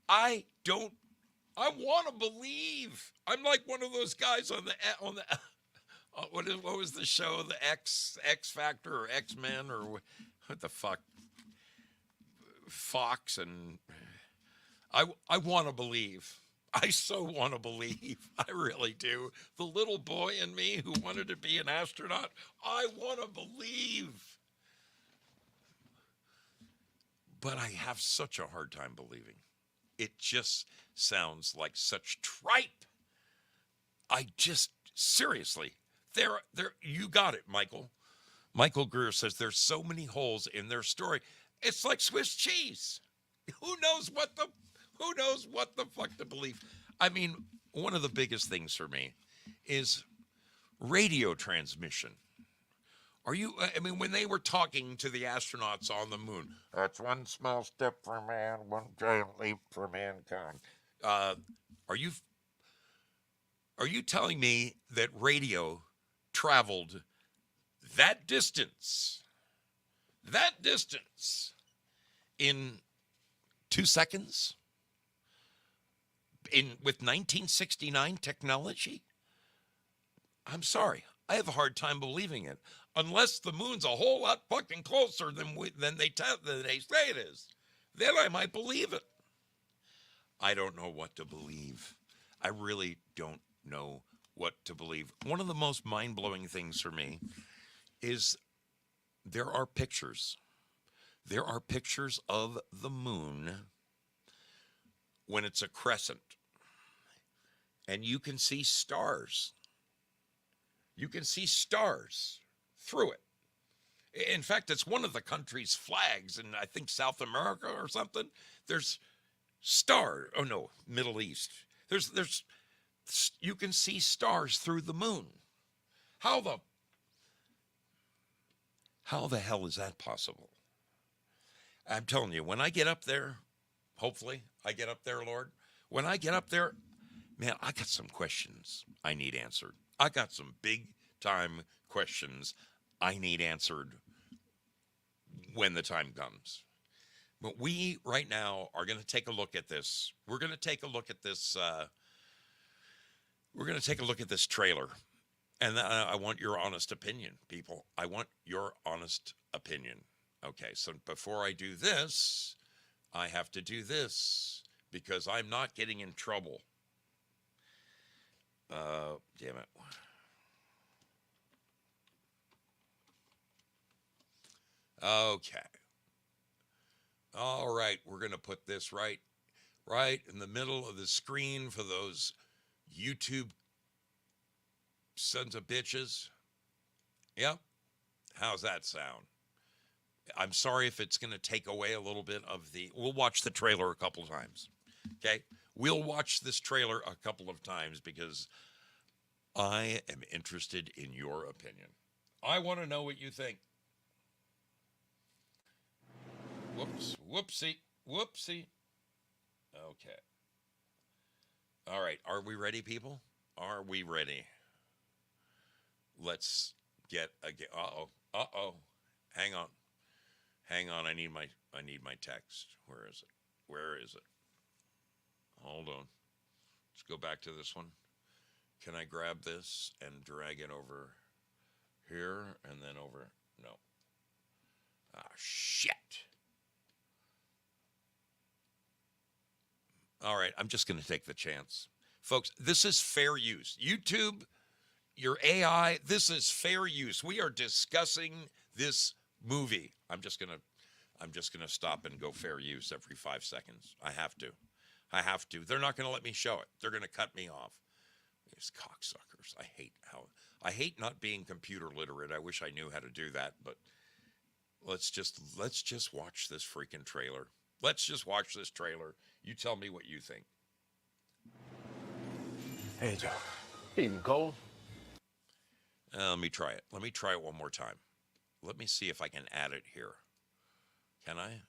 Speaker 2: I want to believe. I'm like one of those guys on the what was the show? The X Factor or X-Men or what the fuck? Fox, and I want to believe. I so want to believe. I really do. The little boy in me who wanted to be an astronaut, I want to believe. But I have such a hard time believing. It just sounds like such tripe. Seriously, there, you got it, Michael. Michael Greer says there's so many holes in their story. It's like Swiss cheese. Who knows what the fuck to believe? I mean, one of the biggest things for me is radio transmission. When they were talking to the astronauts on the moon, that's one small step for man, one giant leap for mankind. Are you telling me that radio traveled that distance in 2 seconds? With 1969 technology? I'm sorry. I have a hard time believing it. Unless the moon's a whole lot fucking closer than they say it is. Then I might believe it. I don't know what to believe. I really don't know what to believe. One of the most mind-blowing things for me is there are pictures. There are pictures of the moon when it's a crescent. And you can see stars. You can see stars through it. In fact, it's one of the country's flags in, I think, South America or something. There's stars. Oh, no, Middle East. You can see stars through the moon. How the hell is that possible? I'm telling you, when I get up there, hopefully I get up there, Lord. When I get up there, man, I got some questions I need answered. I got some big time questions I need answered when the time comes. But we right now are going to take a look at this. We're going to take a look at this. We're going to take a look at this trailer. And I want your honest opinion, people. I want your honest opinion. Okay, so before I do this, I have to do this because I'm not getting in trouble. Damn it. Okay. All right, we're going to put this right in the middle of the screen for those YouTube sons of bitches. Yep. How's that sound? I'm sorry if it's going to take away a little bit of the. We'll watch the trailer a couple of times. Okay? We'll watch this trailer a couple of times because I am interested in your opinion. I want to know what you think. Whoops. Whoopsie. Okay. All right. Are we ready, people? Are we ready? Let's get again. Uh-oh. Hang on. I need my text. Where is it? Hold on. Let's go back to this one. Can I grab this and drag it over here and then over? No. Ah, shit. All right, I'm just going to take the chance. Folks, this is fair use. YouTube, your AI, this is fair use. We are discussing this movie. I'm just going to stop and go fair use every 5 seconds. I have to. They're not going to let me show it. They're going to cut me off. These cocksuckers. I hate not being computer literate. I wish I knew how to do that, but let's just watch this freaking trailer. Let's just watch this trailer. You tell me what you think.
Speaker 3: Hey, Joe. Eating cold?
Speaker 2: Let me try it. Let me try it one more time. Let me see if I can add it here. Can I?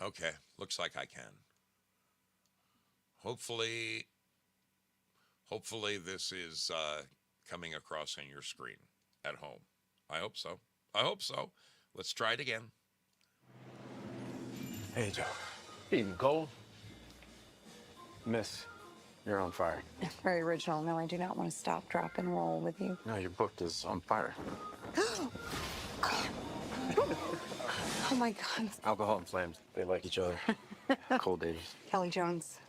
Speaker 2: Okay, looks like I can. Hopefully this is coming across on your screen at home. I hope so. Let's try it again.
Speaker 3: Hey, Joe. Eating cold? Miss, you're on fire.
Speaker 4: Very original. No, I do not want to stop, drop, and roll with you.
Speaker 3: No, your book is on fire.
Speaker 4: Oh my God.
Speaker 3: Alcohol and flames, they like each other. Cold days.
Speaker 4: Kelly Jones.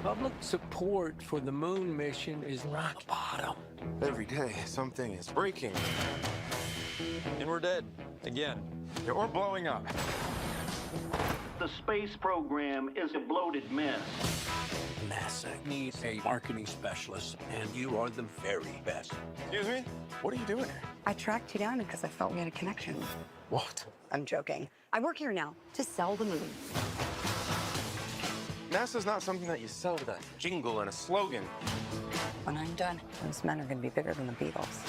Speaker 5: Public support for the moon mission is rock bottom.
Speaker 3: Every day, something is breaking. And we're dead. Again. Yeah, or blowing up.
Speaker 6: The space program is a bloated mess.
Speaker 5: NASA needs a marketing specialist, and you are the very best.
Speaker 3: Excuse me? What are you doing here?
Speaker 4: I tracked you down because I felt we had a connection.
Speaker 3: What?
Speaker 4: I'm joking. I work here now to sell the moon.
Speaker 3: NASA's not something that you sell with a jingle and a slogan.
Speaker 4: When I'm done, those men are going to be bigger than the Beatles.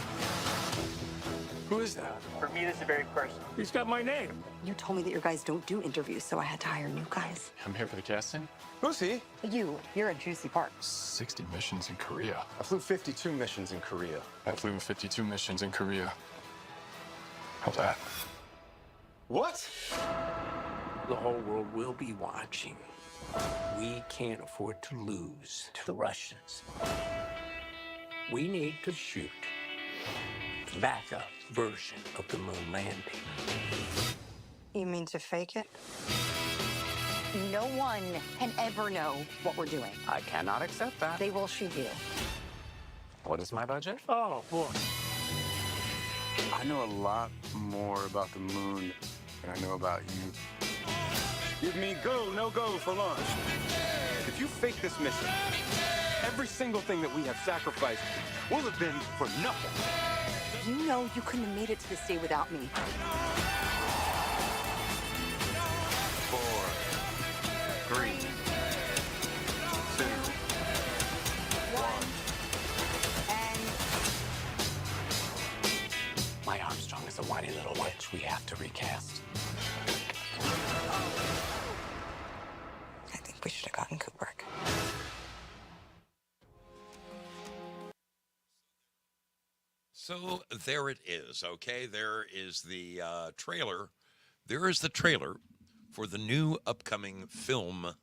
Speaker 3: Who is that?
Speaker 6: For me, this is very personal.
Speaker 5: He's got my name.
Speaker 4: You told me that your guys don't do interviews, so I had to hire new guys.
Speaker 3: I'm here for the casting. Who's he?
Speaker 4: You're a juicy part.
Speaker 7: 60 missions in Korea.
Speaker 3: I flew 52 missions in Korea.
Speaker 7: I flew 52 missions in Korea. How's that?
Speaker 3: What?
Speaker 5: The whole world will be watching. We can't afford to lose to the Russians. We need to shoot the backup version of the moon landing.
Speaker 4: You mean to fake it? No one can ever know what we're doing.
Speaker 3: I cannot accept that.
Speaker 4: They will shoot you.
Speaker 3: What is my budget?
Speaker 5: Oh, boy.
Speaker 3: I know a lot more about the moon than I know about you. Give me go, no go for launch. If you fake this mission, every single thing that we have sacrificed will have been for nothing.
Speaker 4: You know you couldn't have made it to this day without me.
Speaker 3: 4, 3, 2,
Speaker 4: 1.
Speaker 5: My Armstrong is a whiny little witch we have to recast.
Speaker 4: I think we should have gotten Kubrick.
Speaker 2: So there it is. Okay, there is the trailer. There is the trailer for the new upcoming film,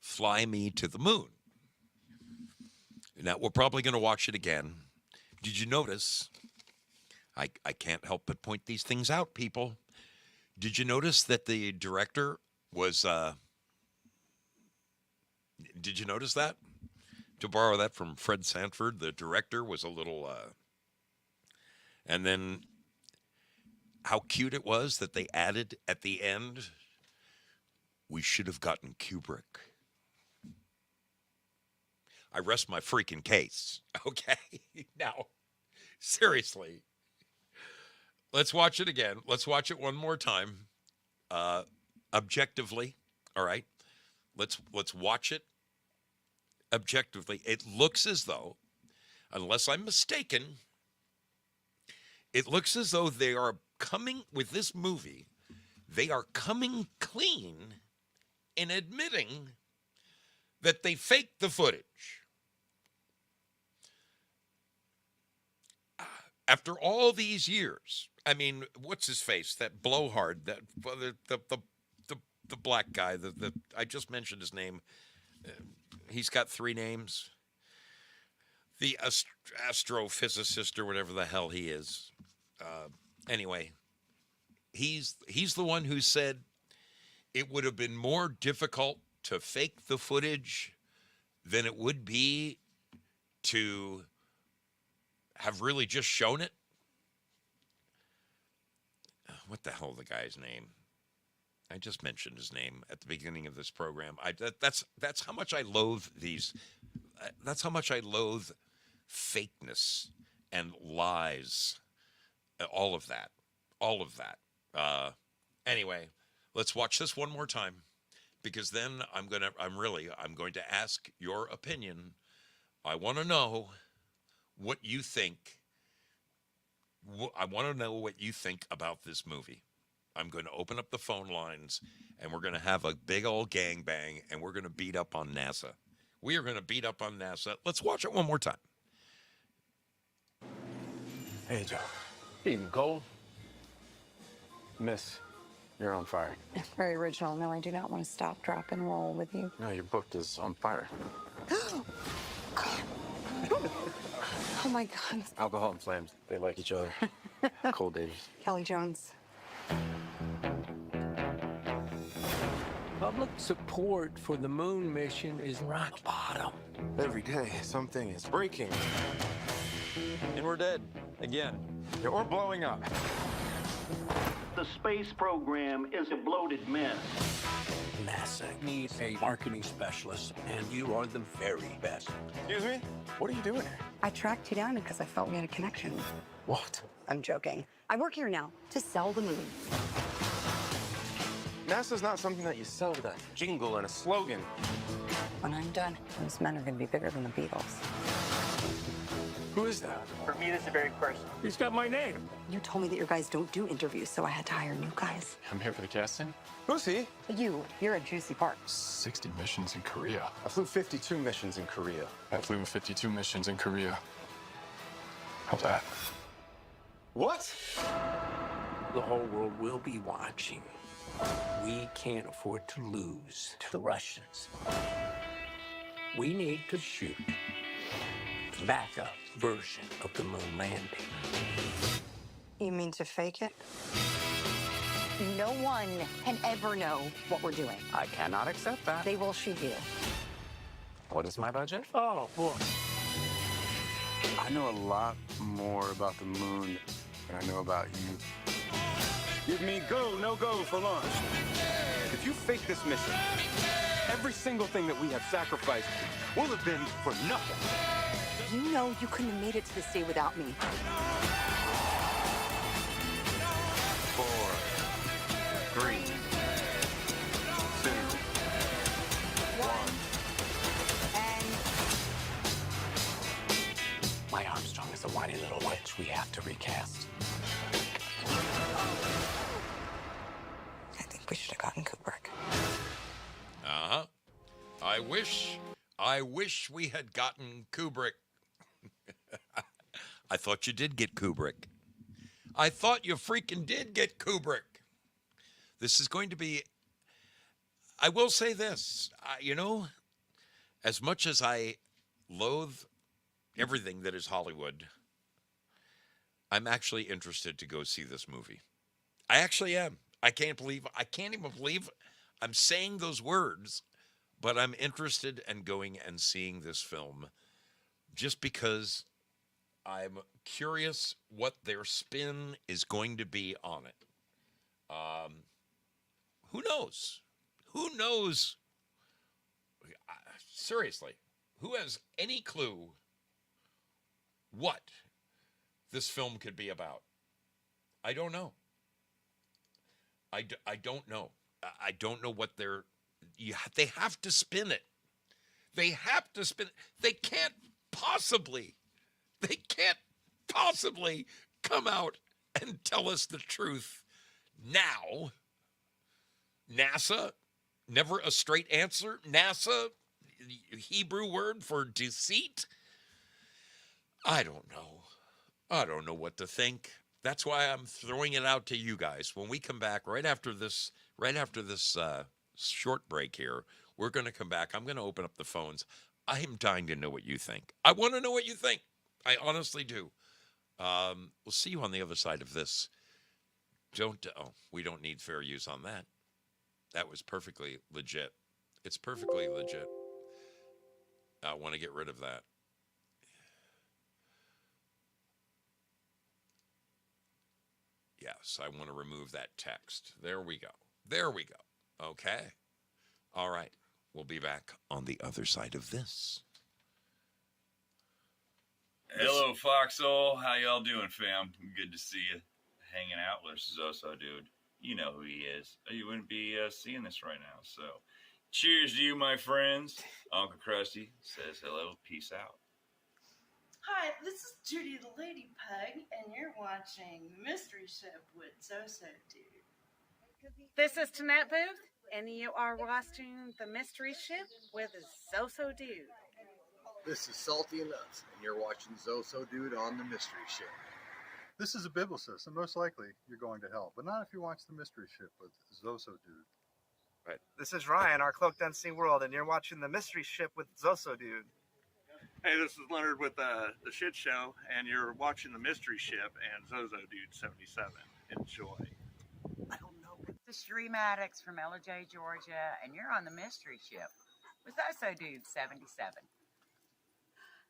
Speaker 2: Fly Me to the Moon. Now, we're probably going to watch it again. Did you notice? I can't help but point these things out, people. Did you notice that the director was. Did you notice that? To borrow that from Fred Sanford, the director was a little. And then how cute it was that they added at the end, we should have gotten Kubrick. I rest my freaking case. Okay. Now, seriously. Let's watch it again. Let's watch it one more time. Objectively. All right. Let's watch it objectively. It looks as though, unless I'm mistaken, it looks as though they are coming with this movie. They are coming clean in admitting that they faked the footage. After all these years, I mean, what's his face? That blowhard, that the black guy. The I just mentioned his name. He's got 3 names. The astrophysicist or whatever the hell he is. Anyway, he's the one who said it would have been more difficult to fake the footage than it would be to have really just shown it. What the hell, the guy's name? I just mentioned his name at the beginning of this program. That's how much I loathe these. That's how much I loathe fakeness and lies. All of that. Anyway, let's watch this one more time, because then I'm going to ask your opinion. I want to know what you think. I want to know what you think about this movie. I'm going to open up the phone lines, and we're going to have a big old gangbang, and we're going to beat up on NASA. We are going to beat up on NASA. Let's watch it one more time.
Speaker 3: Hey, Joe.
Speaker 5: Evening, Cole.
Speaker 3: Miss, you're on fire.
Speaker 4: Very original. No, I do not want to stop, drop, and roll with you.
Speaker 3: No, your book is on fire.
Speaker 4: Oh my God.
Speaker 3: Alcohol and flames, they like each other. Cold days.
Speaker 4: Kelly Jones.
Speaker 5: Public support for the moon mission is rock bottom.
Speaker 3: Every day, something is breaking. And we're dead. Again. Yeah, we're blowing up.
Speaker 6: The space program is a bloated mess.
Speaker 5: NASA needs a marketing specialist, and you are the very best.
Speaker 3: Excuse me? What are you doing here?
Speaker 4: I tracked you down because I felt we had a connection.
Speaker 3: What?
Speaker 4: I'm joking. I work here now to sell the moon.
Speaker 3: NASA's not something that you sell with a jingle and a slogan.
Speaker 4: When I'm done, those men are going to be bigger than the Beatles.
Speaker 3: Who is that?
Speaker 8: For me, this is very personal.
Speaker 5: He's got my name.
Speaker 4: You told me that your guys don't do interviews, so I had to hire new guys.
Speaker 7: I'm here for the casting.
Speaker 3: Who's he?
Speaker 4: You're a juicy part.
Speaker 7: 60 missions in Korea.
Speaker 3: I flew 52 missions in Korea.
Speaker 7: I flew 52 missions in Korea. How's that?
Speaker 3: What?
Speaker 5: The whole world will be watching. We can't afford to lose to the Russians. We need to shoot the backup version of the moon landing.
Speaker 4: You mean to fake it? No one can ever know what we're doing.
Speaker 3: I cannot accept that.
Speaker 4: They will shoot you.
Speaker 3: What is my budget?
Speaker 5: Oh, boy.
Speaker 3: I know a lot more about the moon than I know about you. Give me go, no go for launch. If you fake this mission, every single thing that we have sacrificed will have been for nothing.
Speaker 4: You know you couldn't have made it to this day without me.
Speaker 3: 4, 3, 2, 1.
Speaker 4: And
Speaker 5: My Armstrong is a whiny little witch we have to recast.
Speaker 4: I think we should have gotten Kubrick.
Speaker 2: Uh-huh. I wish we had gotten Kubrick. I thought you did get Kubrick. I thought you freaking did get Kubrick. This is going to be, I will say this, as much as I loathe everything that is Hollywood, I'm actually interested to go see this movie. I actually am. I can't even believe I'm saying those words, but I'm interested in going and seeing this film just because I'm curious what their spin is going to be on it. Who knows? Who knows? Seriously, who has any clue what this film could be about? I don't know. I don't know. I don't know what they have to spin it. They have to spin it. They can't possibly come out and tell us the truth now. NASA, never a straight answer. NASA, Hebrew word for deceit. I don't know. I don't know what to think. That's why I'm throwing it out to you guys. When we come back right after this short break here, we're going to come back. I'm going to open up the phones. I am dying to know what you think. I want to know what you think. I honestly do. We'll see you on the other side of this. We don't need fair use on that. That was perfectly legit. It's perfectly legit. I want to get rid of that. Yes, I want to remove that text. There we go. Okay. All right. We'll be back on the other side of this.
Speaker 8: Hello, Foxhole. How y'all doing, fam? Good to see you. Hanging out with Zoso, dude. You know who he is. You wouldn't be seeing this right now. So, cheers to you, my friends. Uncle Krusty says hello. Peace out.
Speaker 9: Hi, this is Judy the Lady Pug, and you're watching Mystery Ship with Zoso Dude.
Speaker 10: This is Tanette Booth, and you are watching The Mystery Ship with Zoso Dude.
Speaker 11: This is Salty and Nuts, and you're watching Zoso Dude on The Mystery Ship.
Speaker 12: This is a biblicist, and most likely you're going to hell, but not if you watch The Mystery Ship with Zoso Dude.
Speaker 13: Right. This is Ryan, our Cloaked Unseen World, and you're watching The Mystery Ship with Zoso Dude.
Speaker 14: Hey, this is Leonard with The Shit Show, and you're watching The Mystery Ship and Zoso Dude 77. Enjoy.
Speaker 15: This is Sheree Maddox from LJ, Georgia, and you're on The Mystery Ship with Zoso Dude 77.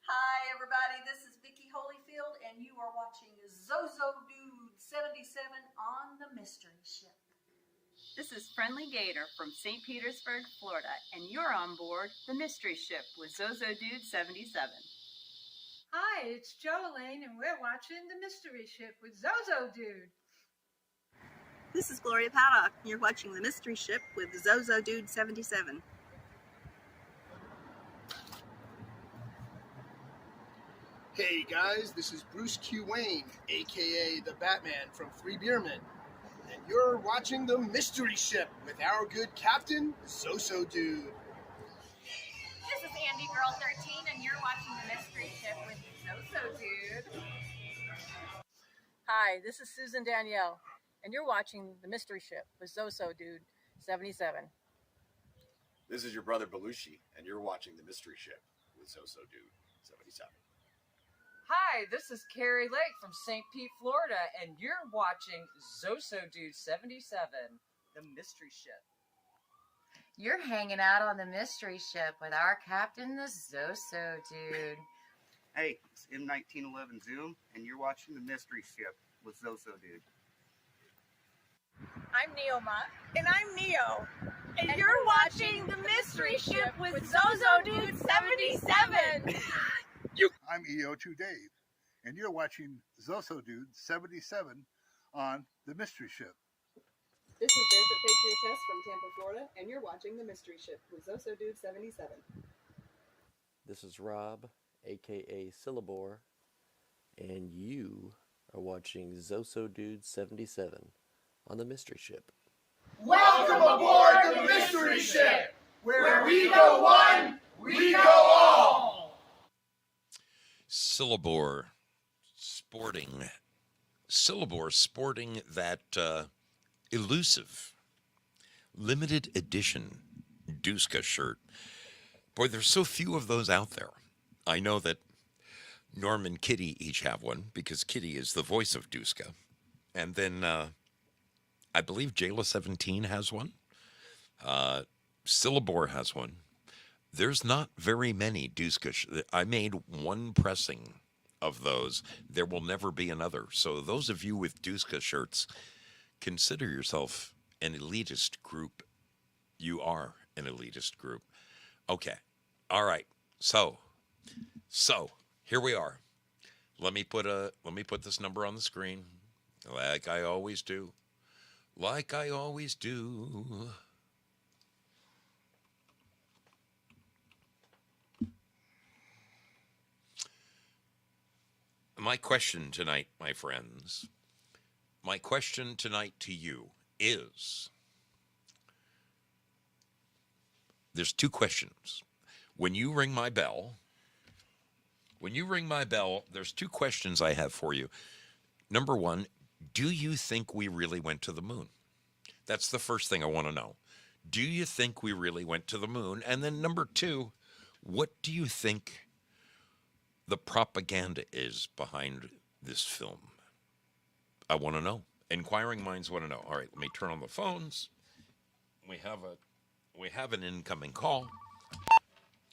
Speaker 16: Hi, everybody. This is Vicki Holyfield, and you are watching Zoso Dude 77 on The Mystery Ship.
Speaker 17: This is Friendly Gator from St. Petersburg, Florida, and you're on board The Mystery Ship with Zoso Dude 77.
Speaker 18: Hi, it's Joelaine, and we're watching The Mystery Ship with Zoso Dude.
Speaker 19: This is Gloria Paddock, and you're watching The Mystery Ship with Zoso Dude 77.
Speaker 11: Hey guys, this is Bruce Q. Wayne, aka the Batman from Three Beermen, and you're watching The Mystery Ship with our good captain, Zoso Dude.
Speaker 20: This is Andy Girl 13, and you're watching The Mystery Ship with Zoso Dude.
Speaker 21: Hi, this is Susan Danielle, and you're watching The Mystery Ship with Zoso Dude 77.
Speaker 22: This is your brother Belushi, and you're watching The Mystery Ship with Zoso Dude 77.
Speaker 23: Hi, this is Carrie Lake from St. Pete, Florida, and you're watching Zoso Dude 77, The Mystery Ship.
Speaker 4: You're hanging out on The Mystery Ship with our captain, the Zoso Dude.
Speaker 13: Hey, it's M1911 Zoom, and you're watching The Mystery Ship with Zoso Dude.
Speaker 10: I'm Neoma.
Speaker 18: And I'm Neo.
Speaker 10: And you're watching The Mystery Ship with Zoso Dude 77.
Speaker 12: I'm EO2 Dave, and you're watching Zoso Dude 77 on The Mystery Ship.
Speaker 24: This is Barefoot Patriotess from Tampa, Florida, and you're watching The Mystery Ship with Zoso Dude 77.
Speaker 25: This is Rob, aka Syllabore, and you are watching Zoso Dude 77 on The Mystery Ship.
Speaker 11: Welcome aboard The Mystery Ship, where we go one, we go all.
Speaker 2: Syllabore sporting, Syllabore sporting that elusive, limited edition Duska shirt. Boy, there's so few of those out there. I know that Norm and Kitty each have one because Kitty is the voice of Duska. And then I believe Jayla17 has one. Syllabore has one. There's not very many Duska. I made one pressing of those. There will never be another. So those of you with Duska shirts, consider yourself an elitist group. You are an elitist group. Okay. All right. So here we are. Let me put this number on the screen, like I always do. Like I always do. My question tonight, my friends, my question tonight to you is, there's two questions. When you ring my bell, there's two questions I have for you. Number one, do you think we really went to the moon? That's the first thing I want to know. Do you think we really went to the moon? And then number two, what do you think the propaganda is behind this film? I want to know. Inquiring minds want to know. All right, let me turn on the phones. We have an incoming call.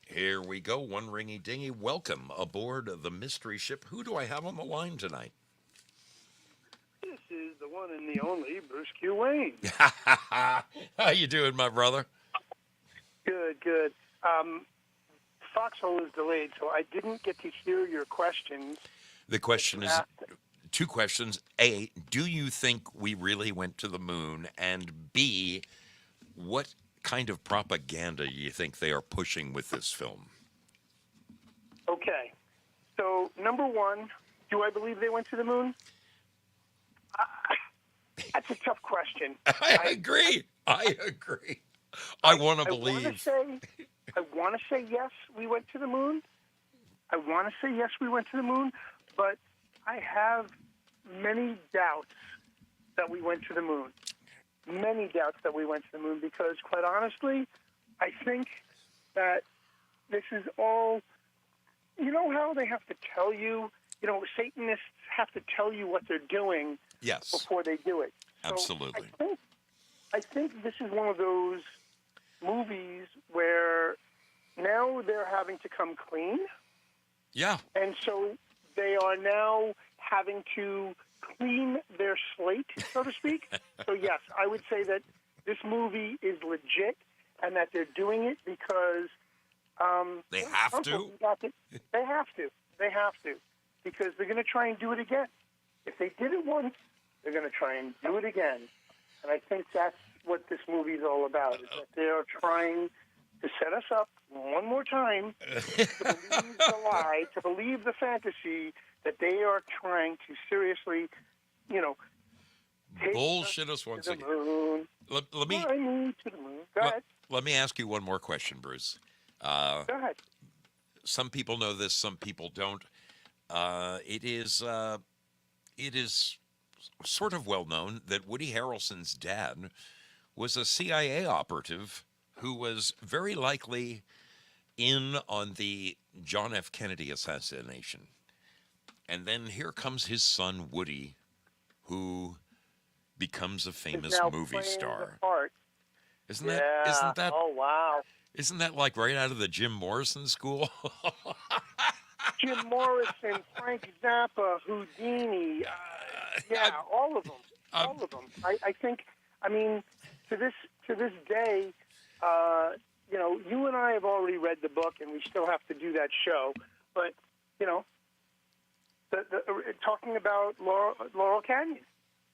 Speaker 2: Here we go. One ringy dingy. Welcome aboard the mystery ship. Who do I have on the line tonight?
Speaker 1: This is the one and the only Bruce Q. Wayne.
Speaker 2: How you doing, my brother?
Speaker 1: Good. Foxhole is delayed, so I didn't get to hear your questions.
Speaker 2: The question is two questions. A, do you think we really went to the moon? And B, what kind of propaganda do you think they are pushing with this film?
Speaker 1: Okay. So, number one, do I believe they went to the moon? That's a tough question.
Speaker 2: I agree. I want to believe.
Speaker 1: I want to say yes, we went to the moon. But I have many doubts that we went to the moon. Because, quite honestly, I think that this is all, you know how they have to tell you, Satanists have to tell you what they're doing before they do it. So
Speaker 2: absolutely.
Speaker 1: I think this is one of those movies where now they're having to come clean.
Speaker 2: Yeah.
Speaker 1: And so they are now having to clean their slate, so to speak. So, yes, I would say that this movie is legit and that they're doing it because...
Speaker 2: they have to?
Speaker 1: They have to. Because they're going to try and do it again. If they did it once, they're going to try and do it again. And I think that's what this movie is all about, is that they are trying to set us up one more time to believe the lie, to believe the fantasy that they are trying to seriously, take
Speaker 2: bullshit us once again. Let me
Speaker 1: to the moon. Go ahead.
Speaker 2: Let me ask you one more question, Bruce.
Speaker 1: Go ahead.
Speaker 2: Some people know this, some people don't. It is sort of well known that Woody Harrelson's dad was a CIA operative who was very likely in on the John F. Kennedy assassination. And then here comes his son, Woody, who becomes a famous movie star. Isn't that?
Speaker 1: Oh, wow.
Speaker 2: Isn't that like right out of the Jim Morrison school?
Speaker 1: Jim Morrison, Frank Zappa, Houdini, all of them. I think, to this day, you and I have already read the book, and we still have to do that show. But talking about Laurel Canyon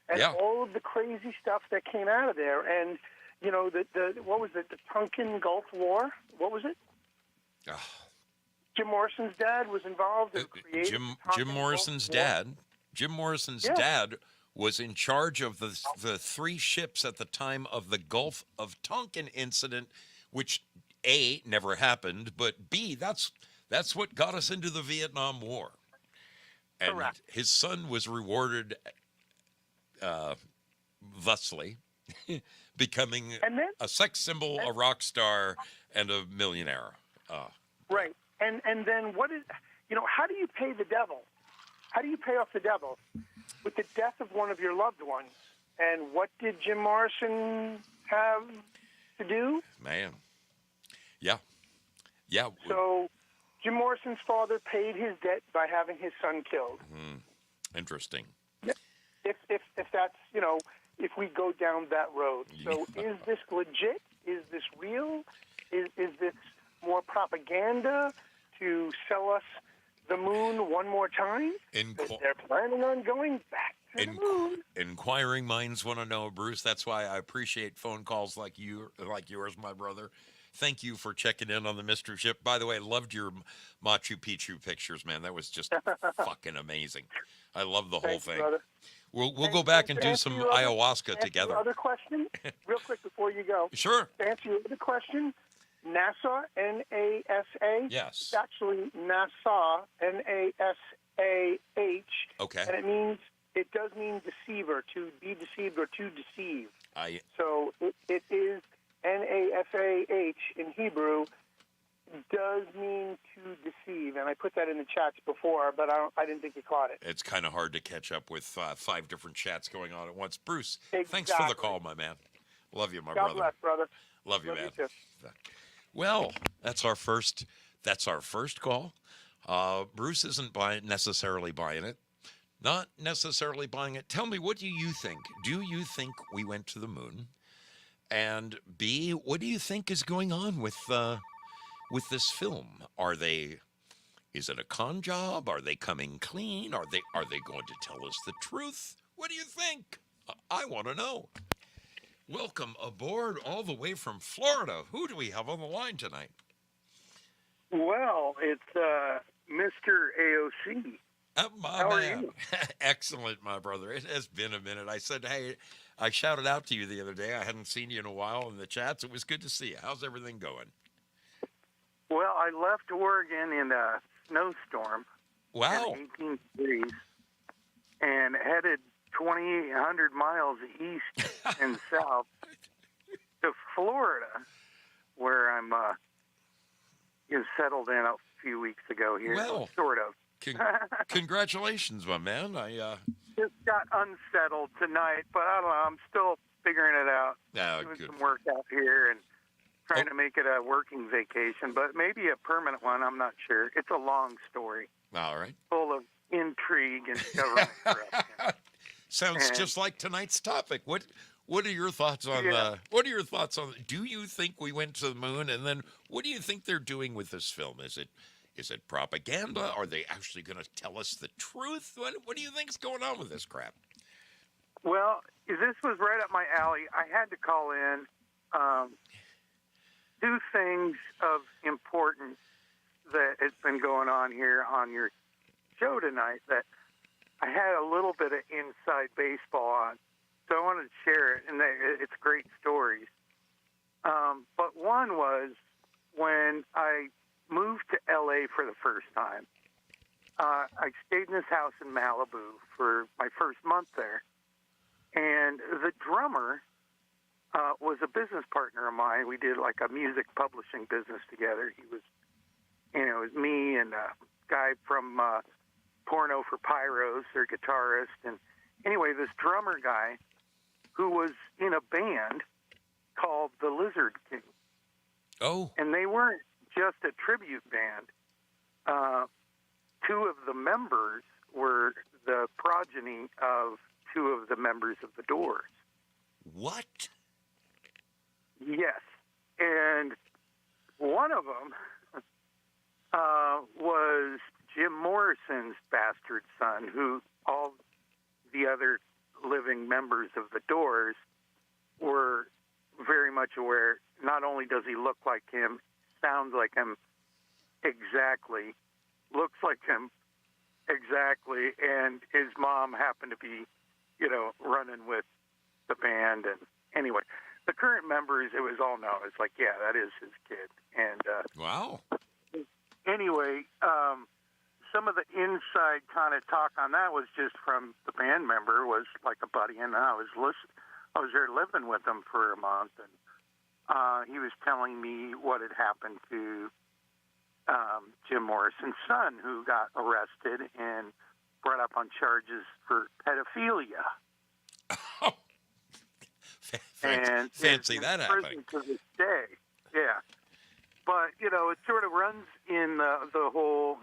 Speaker 1: and all of the crazy stuff that came out of there, and what was it? The Tonkin Gulf War. What was it? Jim Morrison's dad was involved in creating
Speaker 2: Jim Morrison's dad. Jim Morrison's dad was in charge of the three ships at the time of the Gulf of Tonkin incident, which A, never happened, but B, that's what got us into the Vietnam War. And
Speaker 1: Correct.
Speaker 2: his son was rewarded thusly, becoming
Speaker 1: And then,
Speaker 2: a sex symbol, a rock star, and a millionaire.
Speaker 1: right. And then what is, how do you pay the devil? How do you pay off the devil? With the death of one of your loved ones. And what did Jim Morrison have to do?
Speaker 2: Man. Yeah. Yeah.
Speaker 1: So Jim Morrison's father paid his debt by having his son killed.
Speaker 2: Interesting.
Speaker 1: If that's, if we go down that road. So is this legit? Is this real? Is this more propaganda to sell us the moon one more time? They're planning on going back to the moon.
Speaker 2: Inquiring minds want to know, Bruce. That's why I appreciate phone calls like yours, my brother. Thank you for checking in on the mystery ship. By the way, I loved your Machu Picchu pictures, man. That was just fucking amazing. I love the whole thing.
Speaker 1: Brother.
Speaker 2: We'll go back and do
Speaker 1: answer
Speaker 2: some
Speaker 1: your other-
Speaker 2: ayahuasca
Speaker 1: answer
Speaker 2: together.
Speaker 1: Your other question, real quick before you go.
Speaker 2: Sure.
Speaker 1: To answer your other question, NASA, NASA.
Speaker 2: Yes.
Speaker 1: It's actually NASA, NASAH.
Speaker 2: Okay.
Speaker 1: And it does mean deceiver, to be deceived or to deceive. So it is NASAH in Hebrew, does mean to deceive. And I put that in the chats before, but I didn't think you caught it.
Speaker 2: It's kind of hard to catch up with 5 different chats going on at once. Bruce, thanks for the
Speaker 1: Exactly.
Speaker 2: call, my man. Love you, my
Speaker 1: God
Speaker 2: brother.
Speaker 1: bless, brother.
Speaker 2: Love you,
Speaker 1: Love
Speaker 2: man.
Speaker 1: you too.
Speaker 2: Well, that's our first call. Bruce isn't necessarily buying it. Not necessarily buying it. Tell me, what do you think? Do you think we went to the moon? And B, what do you think is going on with this film? Is it a con job? Are they coming clean? Are they going to tell us the truth? What do you think? I want to know. Welcome aboard all the way from Florida. Who do we have on the line tonight?
Speaker 1: Well, it's Mr. AOC.
Speaker 2: How are you? Excellent, my brother. It has been a minute. I said, hey, I shouted out to you the other day. I hadn't seen you in a while in the chats. It was good to see you. How's everything going?
Speaker 1: Well, I left Oregon in a snowstorm.
Speaker 2: Wow.
Speaker 1: 18 degrees, and headed 2,800 miles east and south to Florida, where I'm settled in a few weeks ago here.
Speaker 2: Well,
Speaker 1: sort of.
Speaker 2: Congratulations, my man. I
Speaker 1: just got unsettled tonight, but I don't know. I'm still figuring it out. Doing
Speaker 2: good.
Speaker 1: some work out here and trying to make it a working vacation, but maybe a permanent one. I'm not sure. It's a long story.
Speaker 2: All right.
Speaker 1: Full of intrigue and government corruption.
Speaker 2: Sounds just like tonight's topic. What are your thoughts on do you think we went to the moon? And then what do you think they're doing with this film? Is it propaganda? Are they actually going to tell us the truth? What do you think's going on with this crap?
Speaker 1: Well, this was right up my alley. I had to call in, do things of importance that has been going on here on your show tonight that I had a little bit of inside baseball on. So I wanted to share it, and it's great stories. But one was when I moved to L.A. for the first time. I stayed in this house in Malibu for my first month there. And the drummer was a business partner of mine. We did like a music publishing business together. He was, it was me and a guy from Porno for Pyros, their guitarist. And anyway, this drummer guy who was in a band called the Lizard King.
Speaker 2: Oh.
Speaker 1: And they weren't just a tribute band. Two of the members were the progeny of two of the members of the Doors.
Speaker 2: What?
Speaker 1: Yes. And one of them was Jim Morrison's bastard son, who all the other living members of the Doors were very much aware. Not only does he look like him, sounds like him exactly, looks like him exactly, and his mom happened to be, running with the band. And anyway, the current members, it was all known. It's like, yeah, that is his kid. And
Speaker 2: wow.
Speaker 1: Anyway, some of the inside kind of talk on that was just from the band member, was like a buddy, and I was there living with him for a month, and he was telling me what had happened to Jim Morrison's son, who got arrested and brought up on charges for pedophilia. And
Speaker 2: fancy
Speaker 1: is
Speaker 2: that
Speaker 1: in
Speaker 2: happening.
Speaker 1: prison to this day. Yeah. But, it sort of runs in the whole,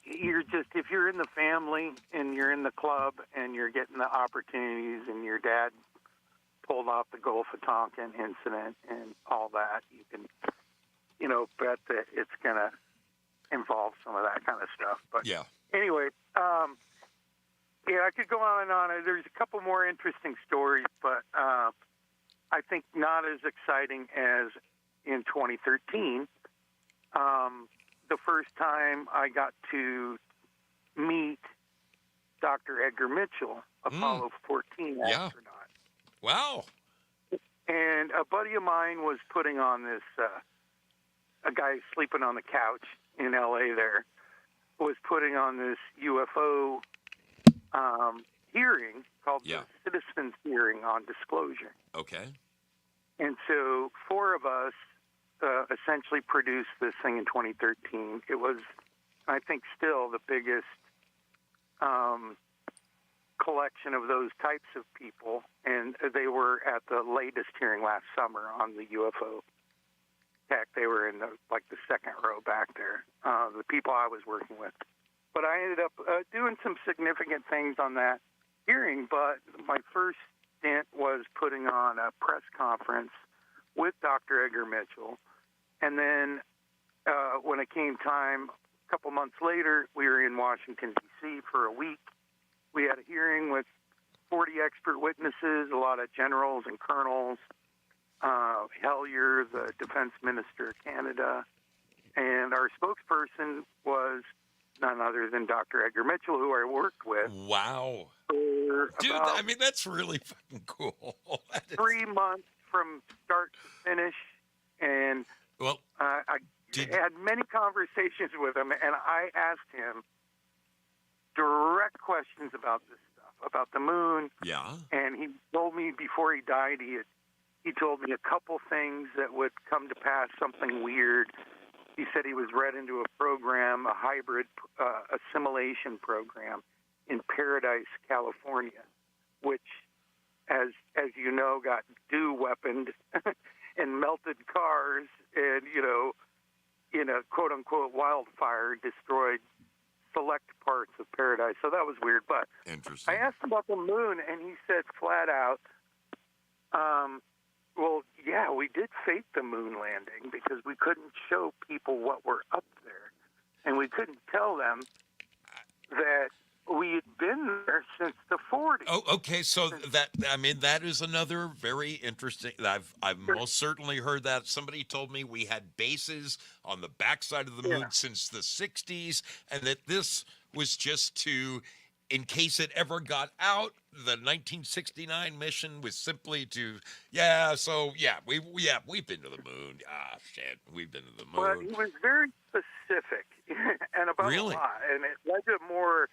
Speaker 1: you're just, if you're in the family and you're in the club and you're getting the opportunities and your dad pulled off the Gulf of Tonkin incident and all that, you can, bet that it's going to involve some of that kind of stuff. But
Speaker 2: yeah.
Speaker 1: Anyway, I could go on and on. There's a couple more interesting stories, but I think not as exciting as in 2013. The first time I got to meet Dr. Edgar Mitchell, Apollo 14 astronaut.
Speaker 2: Wow.
Speaker 1: And a buddy of mine was putting on this, a guy sleeping on the couch in L.A. there, was putting on this UFO hearing called the Citizens Hearing on Disclosure.
Speaker 2: Okay.
Speaker 1: And so 4 of us essentially produced this thing in 2013. It was, I think, still the biggest collection of those types of people, and they were at the latest hearing last summer on the UFO tech. They were in the second row back there, the people I was working with. But I ended up doing some significant things on that hearing, but my first stint was putting on a press conference with Dr. Edgar Mitchell. And then when it came time, a couple months later, we were in Washington, D.C. for a week. We had a hearing with 40 expert witnesses, a lot of generals and colonels, Hellier, the defense minister of Canada, and our spokesperson was none other than Dr. Edgar Mitchell, who I worked with.
Speaker 2: Wow. Dude, I mean, that's really fucking cool.
Speaker 1: 3 months from start to finish, and I had many conversations with him, and I asked him direct questions about this stuff, about the moon.
Speaker 2: Yeah.
Speaker 1: And he told me before he died, he told me a couple things that would come to pass, something weird. He said he was read into a program, a hybrid assimilation program in Paradise, California, which, as you know, got dew-weaponed and melted cars and, in a quote-unquote wildfire, destroyed select parts of Paradise. So that was weird. But
Speaker 2: interesting.
Speaker 1: I asked him about the moon, and he said flat out, well, yeah, we did fake the moon landing because we couldn't show people what were up there. And we couldn't tell them that we had been there since the 40s.
Speaker 2: Oh, okay. So that is another very interesting. I've most certainly heard that. Somebody told me we had bases on the backside of the moon since the 60s, and that this was just to, in case it ever got out, the 1969 mission was simply to, we've been to the moon. Ah, shit, we've been to the moon.
Speaker 1: But he was very specific and about a lot, and it led to more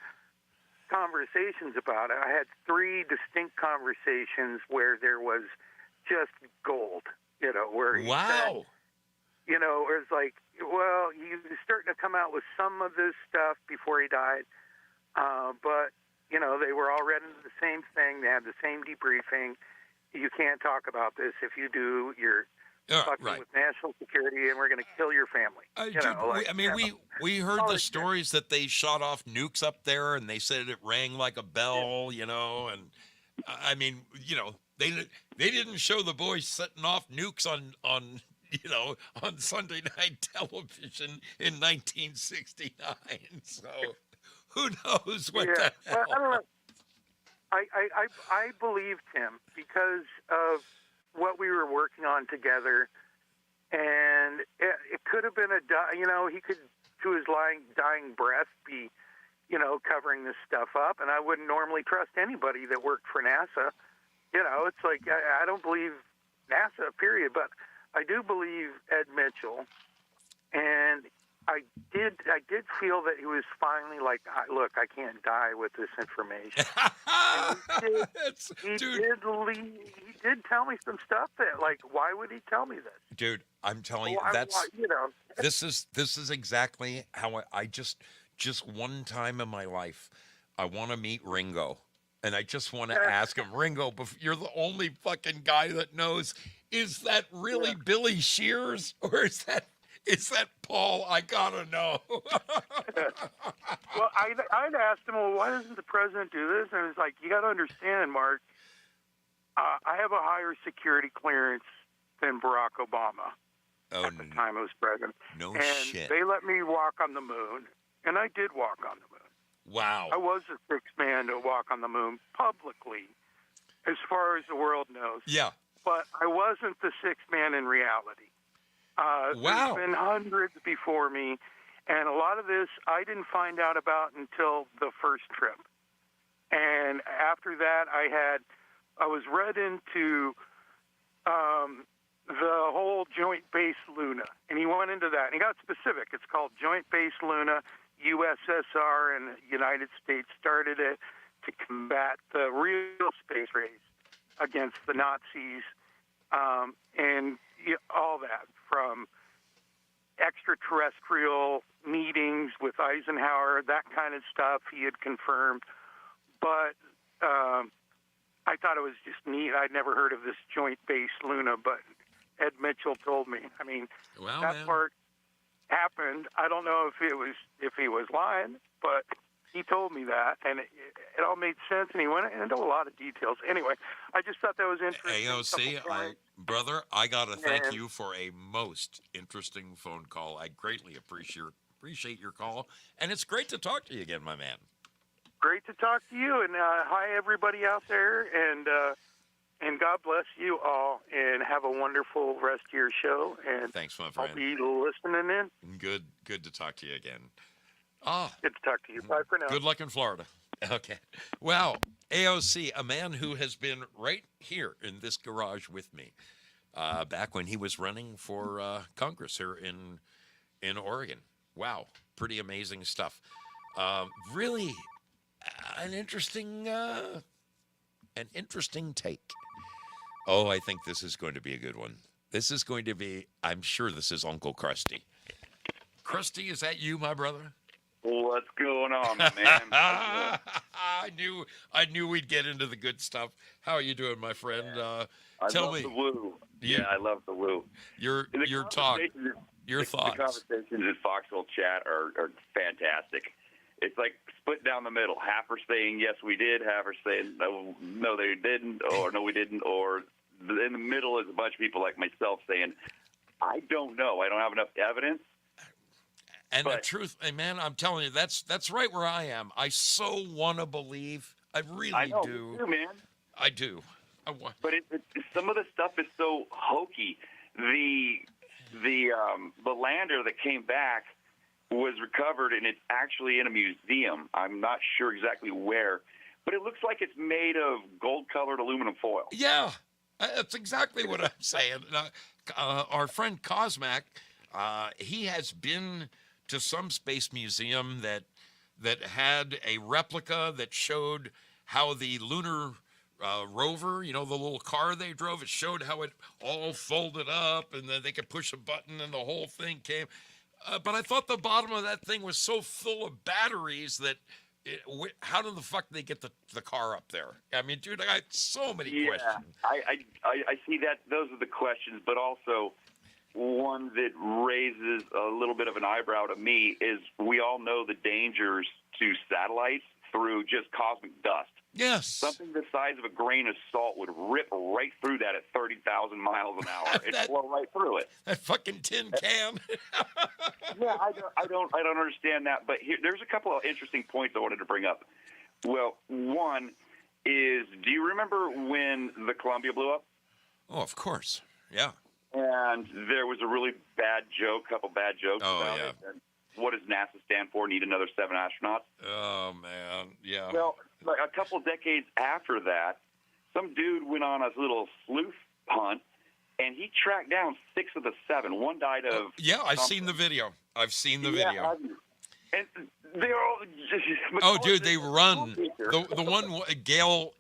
Speaker 1: conversations about it. I had 3 distinct conversations where there was just gold, where he said, it was like, well, he was starting to come out with some of this stuff before he died, but, they were all read into the same thing. They had the same debriefing. You can't talk about this. If you do, you're fucking with national security, and we're going to kill your family.
Speaker 2: We heard the stories that they shot off nukes up there, and they said it rang like a bell, and I mean, they didn't show the boys setting off nukes on Sunday night television in 1969. So who knows what the hell?
Speaker 1: I don't know. I believed him because of what we were working on together, and it could have been he could, to his dying breath, be, covering this stuff up, and I wouldn't normally trust anybody that worked for NASA. It's like, I don't believe NASA, period, but I do believe Ed Mitchell, and I did feel that he was finally like, look, I can't die with this information. And he did tell me some stuff that, like, why would he tell me this?
Speaker 2: Dude, I'm telling you, this is exactly how I just one time in my life, I want to meet Ringo. And I just want to ask him, Ringo, you're the only fucking guy that knows, is that really Billy Shears or is that Paul? I gotta know.
Speaker 1: Well, I'd asked him, well, why doesn't the president do this? And it's like, you got to understand, Mark, I have a higher security clearance than Barack Obama at the time I was president.
Speaker 2: No
Speaker 1: and
Speaker 2: shit.
Speaker 1: They let me walk on the moon, and I did walk on the moon.
Speaker 2: Wow.
Speaker 1: I was the sixth man to walk on the moon publicly, as far as the world knows.
Speaker 2: Yeah.
Speaker 1: But I wasn't the sixth man in reality.
Speaker 2: Wow.
Speaker 1: There's been hundreds before me, and a lot of this I didn't find out about until the first trip. And after that, I was read into the whole Joint Base Luna, and he went into that, and he got specific. It's called Joint Base Luna. USSR and the United States started it to combat the real space race against the Nazis, and all that, from extraterrestrial meetings with Eisenhower, that kind of stuff he had confirmed. But I thought it was just neat. I'd never heard of this Joint Base Luna, but Ed Mitchell told me. I mean, that part happened. I don't know if he was lying, but he told me that, and it all made sense, and he went into a lot of details. Anyway, I just thought that was interesting.
Speaker 2: AOC, brother, I got to thank you for a most interesting phone call. I greatly appreciate your call, and it's great to talk to you again, my man.
Speaker 1: Great to talk to you, and hi, everybody out there, and God bless you all, and have a wonderful rest of your show. And
Speaker 2: thanks, my friend.
Speaker 1: I'll be listening in.
Speaker 2: Good to talk to you again.
Speaker 1: Good to talk to you. Bye for now.
Speaker 2: Good luck in Florida. Okay. Well, AOC, a man who has been right here in this garage with me back when he was running for Congress here in Oregon. Wow. Pretty amazing stuff. Really an interesting take. Oh, I think this is going to be a good one. This is going to be, I'm sure this is Uncle Krusty. Krusty, is that you, my brother?
Speaker 3: What's going on, man?
Speaker 2: I knew we'd get into the good stuff. How are you doing, my friend? Tell me.
Speaker 3: The woo. Yeah, I love the woo.
Speaker 2: Your talk, your thoughts.
Speaker 3: The conversations in Foxhole chat are fantastic. It's like split down the middle. Half are saying, yes, we did. Half are saying, no, they didn't, or no, we didn't. Or in the middle is a bunch of people like myself saying, I don't know. I don't have enough evidence.
Speaker 2: And the truth, man, I'm telling you, that's right where I am. I so want to believe. I really do.
Speaker 3: Me too, man.
Speaker 2: I do.
Speaker 3: But some of the stuff is so hokey. The lander that came back was recovered, and it's actually in a museum. I'm not sure exactly where, but it looks like it's made of gold-colored aluminum foil.
Speaker 2: Yeah, that's exactly what I'm saying. Our friend Cosmac, he has been to some space museum that had a replica that showed how the lunar rover, the little car they drove, it showed how it all folded up, and then they could push a button and the whole thing came. But I thought the bottom of that thing was so full of batteries that how did the fuck they get the car up there? I mean, dude, I got so many questions.
Speaker 3: I see that. Those are the questions, but also one that raises a little bit of an eyebrow to me is we all know the dangers to satellites through just cosmic dust.
Speaker 2: Yes.
Speaker 3: Something the size of a grain of salt would rip right through that at 30,000 miles an hour. It'd blow right through it.
Speaker 2: That fucking tin can.
Speaker 3: Yeah, I don't understand that. But there's a couple of interesting points I wanted to bring up. Well, one is, do you remember when the Columbia blew up?
Speaker 2: Oh, of course. Yeah.
Speaker 3: And there was a really bad joke, couple bad jokes about it. And what does NASA stand for? Need another 7 astronauts?
Speaker 2: Oh, man. Yeah.
Speaker 3: Well, like a couple decades after that, some dude went on a little sleuth hunt, and he tracked down 6 of the 7. One died of...
Speaker 2: Yeah, I've seen the video. I've seen the
Speaker 3: Yeah,
Speaker 2: video.
Speaker 3: have you? And they're all just.
Speaker 2: Oh, dude, they run. The one Gail,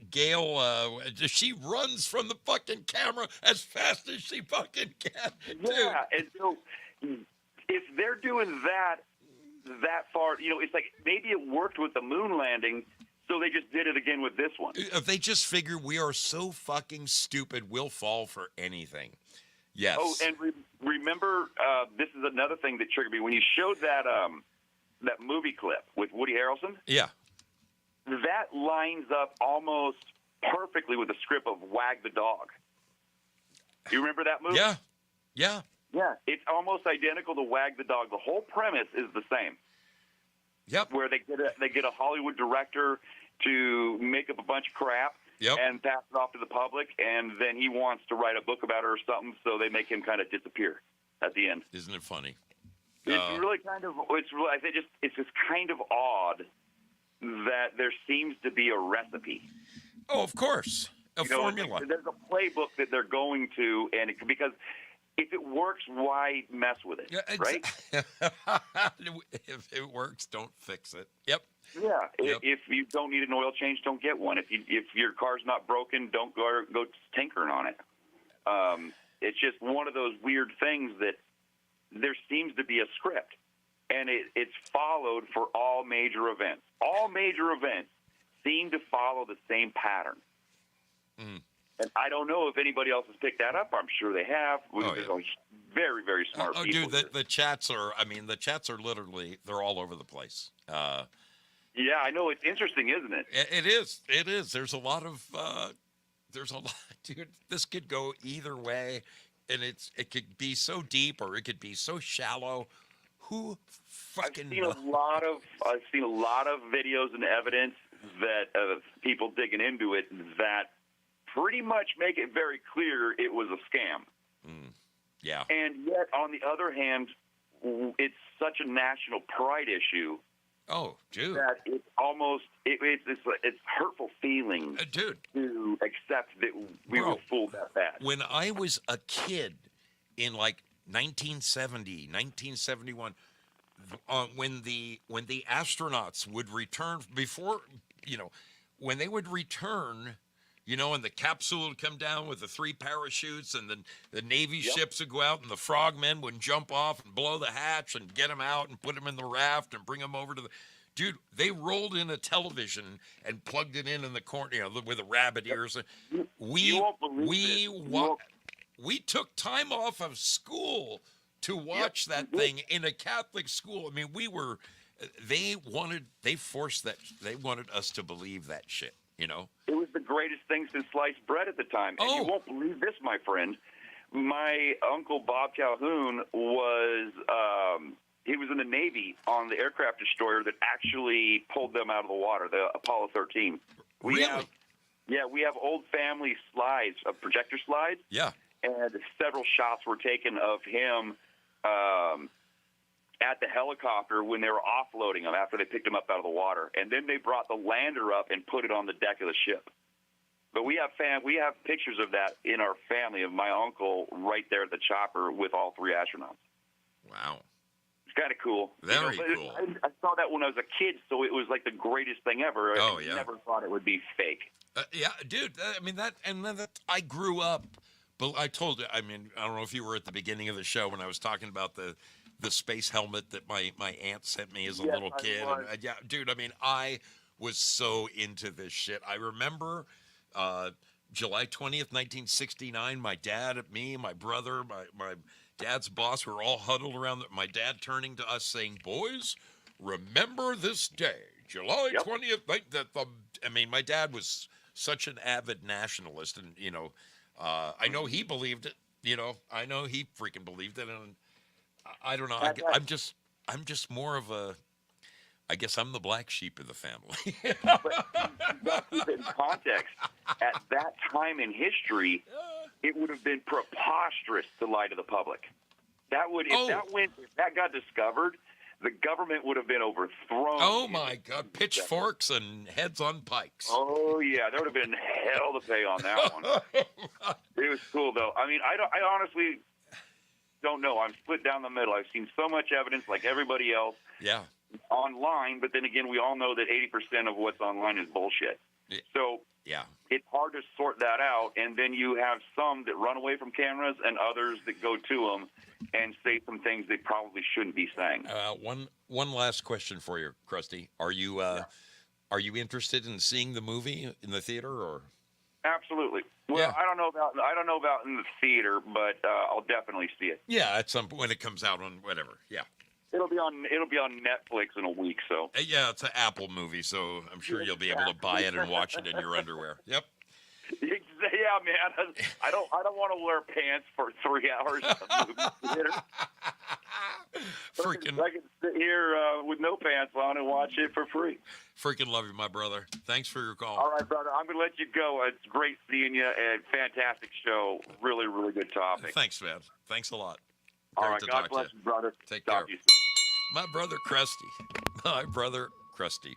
Speaker 2: she runs from the fucking camera as fast as she fucking can.
Speaker 3: Yeah, and so if they're doing that far, it's like maybe it worked with the moon landing, so they just did it again with this one.
Speaker 2: If they just figure we are so fucking stupid, we'll fall for anything. Yes.
Speaker 3: Oh, and remember, this is another thing that triggered me when you showed that movie clip with Woody Harrelson.
Speaker 2: Yeah.
Speaker 3: That lines up almost perfectly with the script of Wag the Dog. You remember that movie?
Speaker 2: Yeah. Yeah.
Speaker 3: Yeah. It's almost identical to Wag the Dog. The whole premise is the same.
Speaker 2: Yep.
Speaker 3: Where they get a Hollywood director to make up a bunch of crap.
Speaker 2: Yep.
Speaker 3: And pass it off to the public, and then he wants to write a book about it or something, so they make him kind of disappear at the end.
Speaker 2: Isn't it funny?
Speaker 3: It's really kind of. I think it's just kind of odd that there seems to be a recipe.
Speaker 2: Oh, of course, a formula.
Speaker 3: There's a playbook that they're going to, and because if it works, why mess with it?
Speaker 2: Yeah,
Speaker 3: right?
Speaker 2: If it works, don't fix it. Yep.
Speaker 3: Yeah.
Speaker 2: Yep.
Speaker 3: If you don't need an oil change, don't get one. If your car's not broken, don't go tinkering on it. It's just one of those weird things that there seems to be a script, and it's followed for all major events. All major events seem to follow the same pattern.
Speaker 2: Mm.
Speaker 3: And I don't know if anybody else has picked that up. I'm sure they have.
Speaker 2: Oh,
Speaker 3: There's
Speaker 2: yeah.
Speaker 3: very, very smart people.
Speaker 2: Dude, the chats are. I mean, the chats are literally. They're all over the place.
Speaker 3: Yeah, I know. It's interesting, isn't it?
Speaker 2: It is. It is. There's a lot of. Dude. This could go either way, and it could be so deep or it could be so shallow. Who fucking?
Speaker 3: I've seen a lot of videos and evidence that of people digging into it that pretty much make it very clear it was a scam.
Speaker 2: Yeah.
Speaker 3: And yet, on the other hand, it's such a national pride issue.
Speaker 2: Oh, dude.
Speaker 3: That it's almost it's hurtful feelings,
Speaker 2: dude,
Speaker 3: to accept that we were fooled that bad.
Speaker 2: When I was a kid in like 1970, 1971, when the astronauts would return when they would return, and the capsule would come down with the 3 parachutes, and then the Navy ships would go out, and the frogmen would jump off and blow the hatch and get them out and put them in the raft and bring them over to the... Dude, they rolled in a television and plugged it in the corner, with the rabbit ears. We took time off of school to watch that thing in a Catholic school. I mean, they wanted us to believe that shit, It
Speaker 3: was the greatest thing since sliced bread at the time. And you won't believe this, my friend. My uncle Bob Calhoun was he was in the Navy on the aircraft destroyer that actually pulled them out of the water, the Apollo 13. We have old family slides, projector slides.
Speaker 2: Yeah.
Speaker 3: And several shots were taken of him at the helicopter when they were offloading him after they picked him up out of the water. And then they brought the lander up and put it on the deck of the ship. But we have pictures of that in our family, of my uncle right there at the chopper with all 3 astronauts.
Speaker 2: Wow.
Speaker 3: It's kind of cool.
Speaker 2: Very cool.
Speaker 3: I saw that when I was a kid, so it was like the greatest thing ever.
Speaker 2: Oh,
Speaker 3: I
Speaker 2: yeah.
Speaker 3: never thought it would be fake.
Speaker 2: Yeah, dude. I mean, I grew up, but I told you, I mean, I don't know if you were at the beginning of the show when I was talking about the space helmet that my aunt sent me as a little kid. And, yeah, dude, I mean, I was so into this shit. I remember July 20th, 1969, my dad, me, my brother, my dad's boss, we were all huddled around. My dad turning to us saying, "Boys, remember this day, July 20th." I mean, my dad was such an avid nationalist, and I know he believed it. I know he freaking believed it, and I don't know. I'm just more of a. I guess I'm the black sheep of the family.
Speaker 3: But keep it in context. At that time in history, it would have been preposterous to lie to the public. If that got discovered, the government would have been overthrown.
Speaker 2: Oh my God! Pitchforks and heads on pikes.
Speaker 3: Oh yeah, there would have been hell to pay on that one. It was cool though. I mean, I honestly, don't know. I'm split down the middle. I've seen so much evidence, like everybody else,
Speaker 2: Yeah.
Speaker 3: online. But then again, we all know that 80% of what's online is bullshit. So
Speaker 2: yeah,
Speaker 3: it's hard to sort that out. And then you have some that run away from cameras, and others that go to them and say some things they probably shouldn't be saying.
Speaker 2: One last question for you, Krusty. Are you interested in seeing the movie in the theater or?
Speaker 3: Absolutely. Well, I don't know about in the theater, but I'll definitely see it.
Speaker 2: Yeah, at some point when it comes out on whatever. Yeah.
Speaker 3: It'll be on Netflix in a week. So.
Speaker 2: Yeah, it's an Apple movie, so I'm sure you'll be able to buy it and watch it in your underwear. Yep.
Speaker 3: Yeah, man. I don't want to wear pants for 3 hours in a movie theater.
Speaker 2: Freaking.
Speaker 3: I can sit here with no pants on and watch it for free.
Speaker 2: Freaking love you, my brother. Thanks for your call.
Speaker 3: All right, brother. I'm going to let you go. It's great seeing you, and fantastic show. Really, really good topic.
Speaker 2: Thanks, man. Thanks a lot.
Speaker 3: All right, God bless you, brother.
Speaker 2: Take
Speaker 3: Talk
Speaker 2: care.
Speaker 3: to you soon.
Speaker 2: My brother Krusty. My brother Krusty.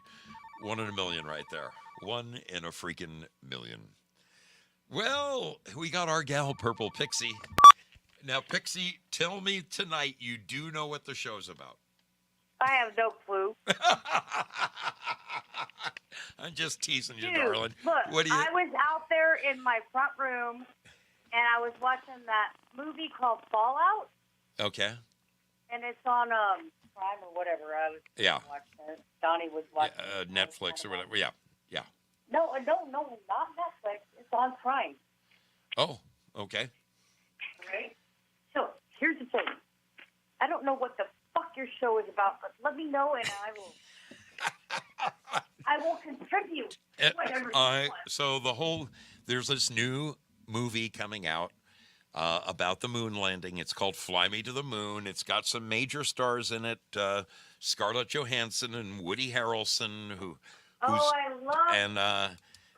Speaker 2: 1 in a million right there. 1 in a freaking million. Well, we got our gal, Purple Pixie. Now, Pixie, tell me tonight you do know what the show's about.
Speaker 5: I have no clue.
Speaker 2: I'm just teasing you,
Speaker 5: Dude,
Speaker 2: darling.
Speaker 5: Look,
Speaker 2: What do you?
Speaker 5: I was out there in my front room, and I was watching that movie called Fallout,
Speaker 2: Okay.
Speaker 5: and it's on Prime or whatever. I was watching it. Donnie was watching it.
Speaker 2: Netflix or whatever. Yeah. Yeah.
Speaker 5: No, not Netflix. It's on Prime.
Speaker 2: Oh, okay.
Speaker 5: Right? So, here's the thing. I don't know what the fuck your show is about, but let me know, and I will contribute whatever you want.
Speaker 2: So there's this new movie coming out about the moon landing. It's called Fly Me to the Moon. It's got some major stars in it, Scarlett Johansson and Woody Harrelson,
Speaker 5: I love
Speaker 2: and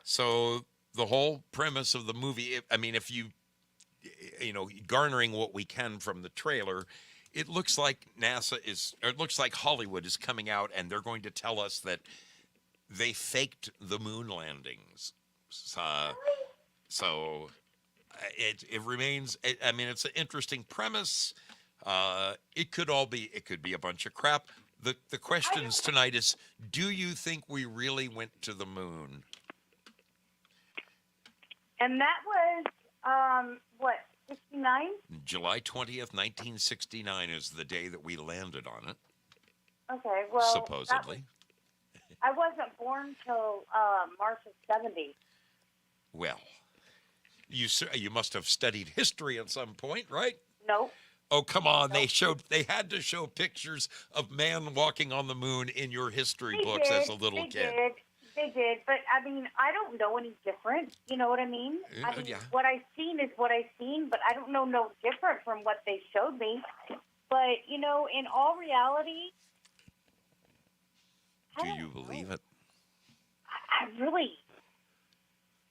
Speaker 2: so the whole premise of the movie, if you garnering what we can from the trailer, it looks like it looks like Hollywood is coming out and they're going to tell us that they faked the moon landings. So it remains, it's an interesting premise. It could be a bunch of crap. The questions tonight is, do you think we really went to the moon?
Speaker 5: And that was, 69?
Speaker 2: July 20th, 1969 is the day that we landed on it.
Speaker 5: Okay, well,
Speaker 2: supposedly.
Speaker 5: I wasn't born till March of 70.
Speaker 2: Well, you must have studied history at some point, right?
Speaker 5: Nope.
Speaker 2: Oh, come on. Nope. They had to show pictures of man walking on the moon in your history books as a little kid.
Speaker 5: They did, but I don't know any different. You know what I mean?
Speaker 2: Yeah.
Speaker 5: What I've seen is what I've seen, but I don't know no different from what they showed me. But, in all reality,
Speaker 2: do you believe it?
Speaker 5: I really,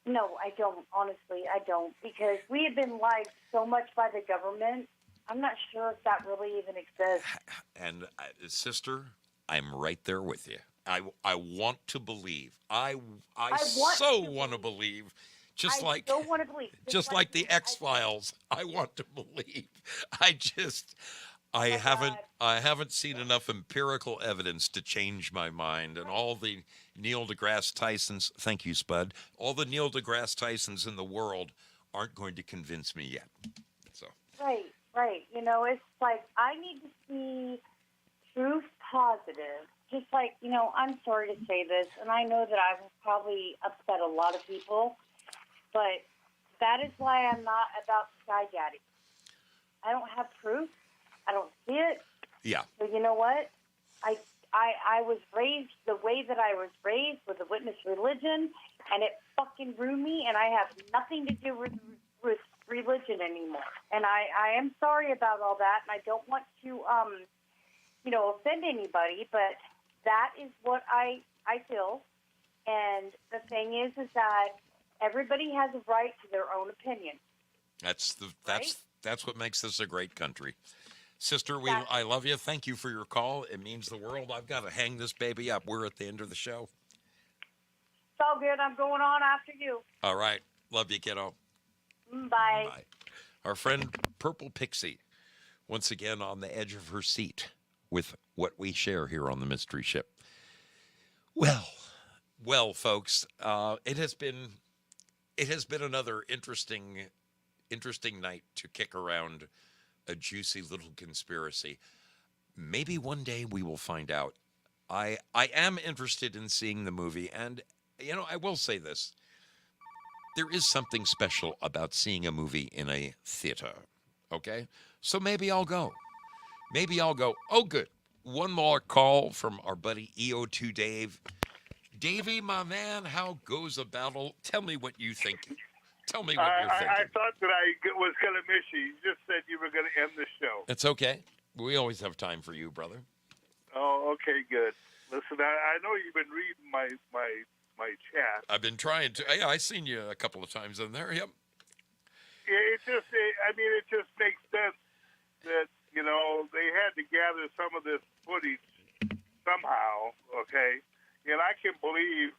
Speaker 5: no, I don't. Honestly, I don't, because we have been lied so much by the government. I'm not sure if that really even exists.
Speaker 2: And sister, I'm right there with you. I want to believe. I want to believe. Just like the X-Files. I want to believe. I haven't seen enough empirical evidence to change my mind, and all the Neil deGrasse Tysons, thank you, Spud, all the Neil deGrasse Tysons in the world aren't going to convince me yet. So.
Speaker 5: Right. It's like I need to see truth positive. Just like, I'm sorry to say this, and I know that I will probably upset a lot of people, but that is why I'm not about Sky Daddy. I don't have proof. I don't see it.
Speaker 2: Yeah.
Speaker 5: So you know what? I was raised the way that I was raised with a witness religion, and it fucking ruined me, and I have nothing to do with religion anymore. And I am sorry about all that, and I don't want to, offend anybody, but that is what I feel. And the thing is that everybody has a right to their own opinion.
Speaker 2: That's what makes this a great country. Sister, I love you. Thank you for your call. It means the world. I've got to hang this baby up. We're at the end of the show.
Speaker 5: It's all good. I'm going on after you.
Speaker 2: All right. Love you, kiddo.
Speaker 5: Bye.
Speaker 2: Our friend Purple Pixie once again on the edge of her seat with what we share here on the Mystery Ship. Well, folks, it has been another interesting night to kick around a juicy little conspiracy. Maybe one day we will find out. I am interested in seeing the movie, and I will say this. There is something special about seeing a movie in a theater. Okay? So maybe I'll go. Oh, good. One more call from our buddy EO2 Dave. Davey, my man, how goes the battle? Tell me what you think. Tell me what you're thinking.
Speaker 6: I thought that I was going to miss you. You just said you were going to end the show.
Speaker 2: It's okay. We always have time for you, brother.
Speaker 6: Oh, okay, good. Listen, I know you've been reading my chat.
Speaker 2: I've been trying to. Yeah, I seen you a couple of times in there. Yep.
Speaker 6: It just makes sense that, they had to gather some of this footage somehow, okay? And I can believe,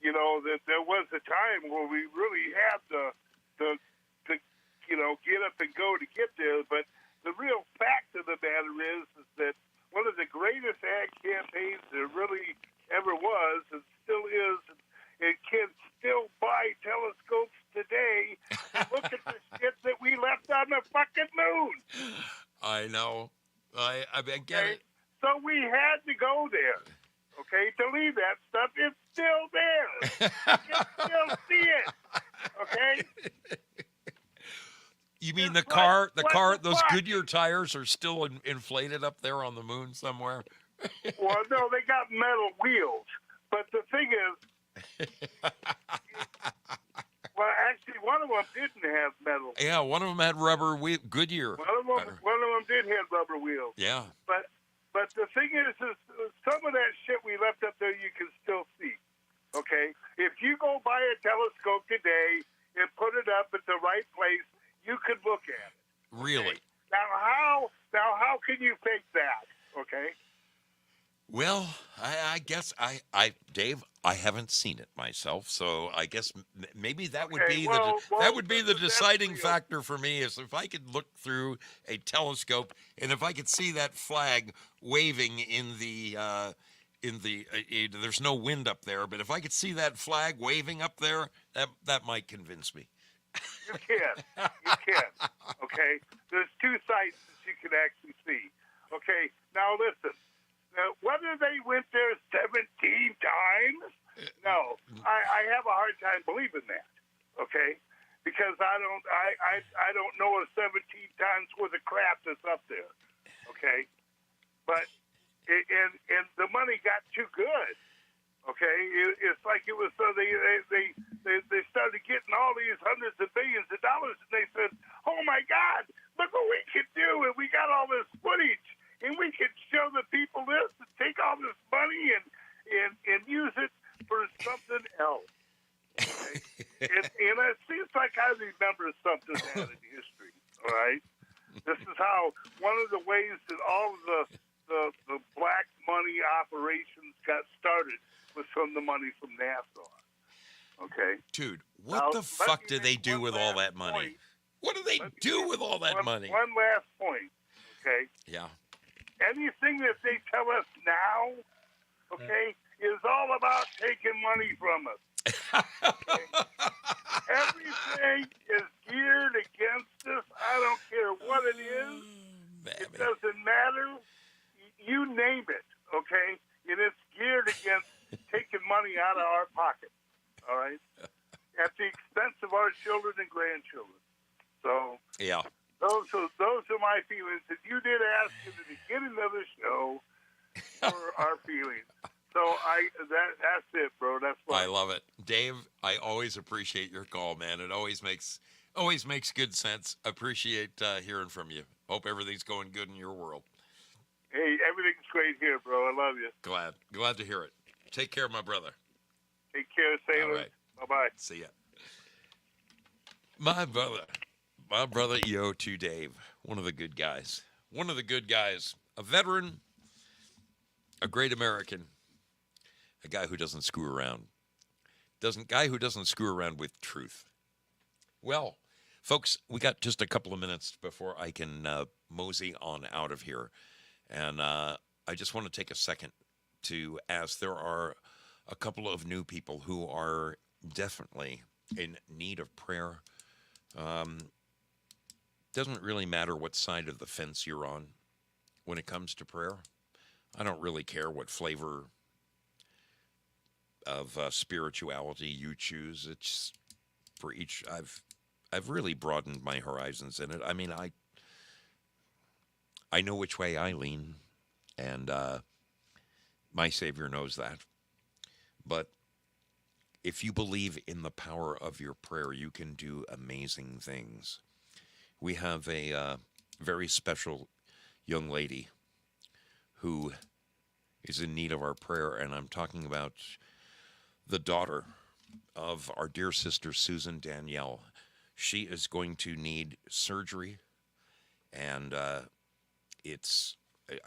Speaker 6: that there was a time where we really had to get up and go to get there. But the real fact of the matter is that one of the greatest ad campaigns there really ever was and still is, and kids still buy telescopes today. Look at the shit that we left on the fucking moon.
Speaker 2: I know. I get it.
Speaker 6: So we had to go there. Okay, to leave that stuff, it's still there. You can still see it. Okay?
Speaker 2: You mean
Speaker 6: It's
Speaker 2: the car,
Speaker 6: what the
Speaker 2: those
Speaker 6: fuck?
Speaker 2: Goodyear tires are still inflated up there on the moon somewhere?
Speaker 6: Well, no, they got metal wheels. But the thing is, well, actually, one of them didn't have metal.
Speaker 2: Yeah, one of them had rubber Goodyear.
Speaker 6: One of them did have rubber wheels.
Speaker 2: Yeah.
Speaker 6: But the thing is some of that shit we left up there you can still see. Okay? If you go buy a telescope today and put it up at the right place, you could look at it.
Speaker 2: Really?
Speaker 6: Now how can you fake that? Okay?
Speaker 2: Well, I guess Dave, I haven't seen it myself, so I guess maybe that would be the deciding factor for me is if I could look through a telescope and if I could see that flag waving in the there's no wind up there, but if I could see that flag waving up there, that might convince me.
Speaker 6: You can. Okay? There's two sites that you can actually see. Okay? Now listen. Whether they went there 17 times, no, I have a hard time believing that. Okay, because I don't know if 17 times worth of crap that's up there. Okay, but and the money got too good. Okay, it's like it was so they started getting all these hundreds of billions of dollars, and they said, "Oh my God, look what we can do!" And we got all this footage. And we could show the people this and take all this money and use it for something else. Okay? and it seems like I remember something out in history. All right, this is how one of the ways that all of the black money operations got started was from the money from NASA. Okay,
Speaker 2: dude, what the fuck do they do with all that money? What do they do with all that money?
Speaker 6: One last point. Okay.
Speaker 2: Yeah.
Speaker 6: Anything that they tell us now, okay, is all about taking money from us. Okay? Everything is geared against us. I don't care what it is. It doesn't matter. You name it, okay? And it's geared against taking money out of our pocket, all right? At the expense of our children and grandchildren. So,
Speaker 2: yeah.
Speaker 6: Those are my feelings. And you did ask in the beginning of the show for our feelings. So that's it, bro. That's what
Speaker 2: I love it, Dave. I always appreciate your call, man. It always makes good sense. Appreciate hearing from you. Hope everything's going good in your world.
Speaker 6: Hey, everything's great here, bro. I love you.
Speaker 2: Glad to hear it. Take care, my brother.
Speaker 6: Take care, sailor.
Speaker 2: All right.
Speaker 6: Bye-bye.
Speaker 2: See ya. My brother EO2 Dave, one of the good guys. A veteran, a great American, a guy who doesn't screw around. Guy who doesn't screw around with truth. Well, Folks, we got just a couple of minutes before I can mosey on out of here. And I just want to take a second to ask, there are a couple of new people who are definitely in need of prayer. Doesn't really matter what side of the fence you're on when it comes to prayer. I don't really care what flavor of spirituality you choose. It's for each. I've really broadened my horizons in it. I mean, I know which way I lean, and my Savior knows that. But if you believe in the power of your prayer, you can do amazing things. We have a very special young lady who is in need of our prayer, and I'm talking about the daughter of our dear sister Susan Danielle. She is going to need surgery, and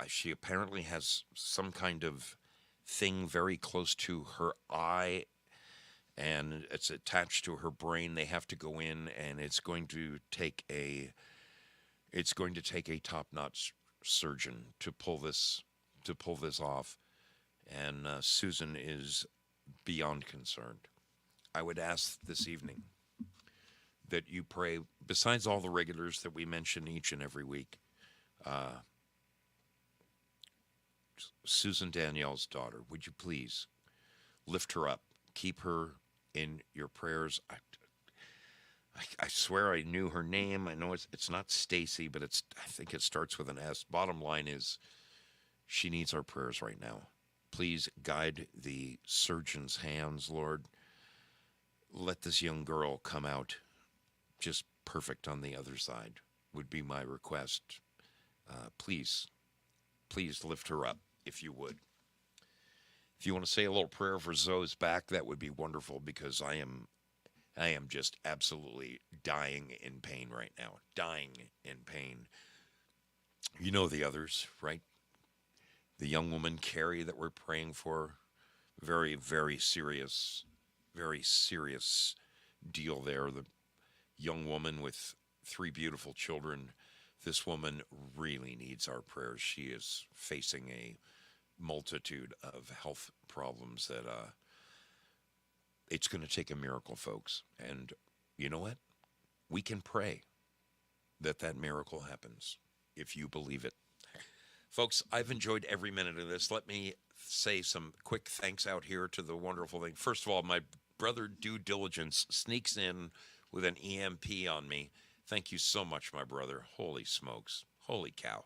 Speaker 2: she apparently has some kind of thing very close to her eye, and it's attached to her brain. They have to go in, and it's going to take a top-notch surgeon to pull this off. And Susan is beyond concerned. I would ask this evening that you pray, besides all the regulars that we mention each and every week, Susan Danielle's daughter, would you please lift her up, keep her in your prayers. I swear I knew her name. I know it's not Stacy, but I think it starts with an S. Bottom line is, she needs our prayers right now. Please guide the surgeon's hands, Lord. Let this young girl come out just perfect on the other side, would be my request. Please lift her up, if you would. If you want to say a little prayer for Zoe's back, that would be wonderful, because I am just absolutely dying in pain right now. Dying in pain. You know the others, right? The young woman, Carrie, that we're praying for. Very, very serious deal there. The young woman with 3 beautiful children. This woman really needs our prayers. She is facing a multitude of health problems that it's going to take a miracle, folks. And you know what? We can pray that miracle happens if you believe it. Folks, I've enjoyed every minute of this. Let me say some quick thanks out here to the wonderful thing. First of all, my brother Due Diligence sneaks in with an EMP on me. Thank you so much, my brother. Holy smokes. Holy cow.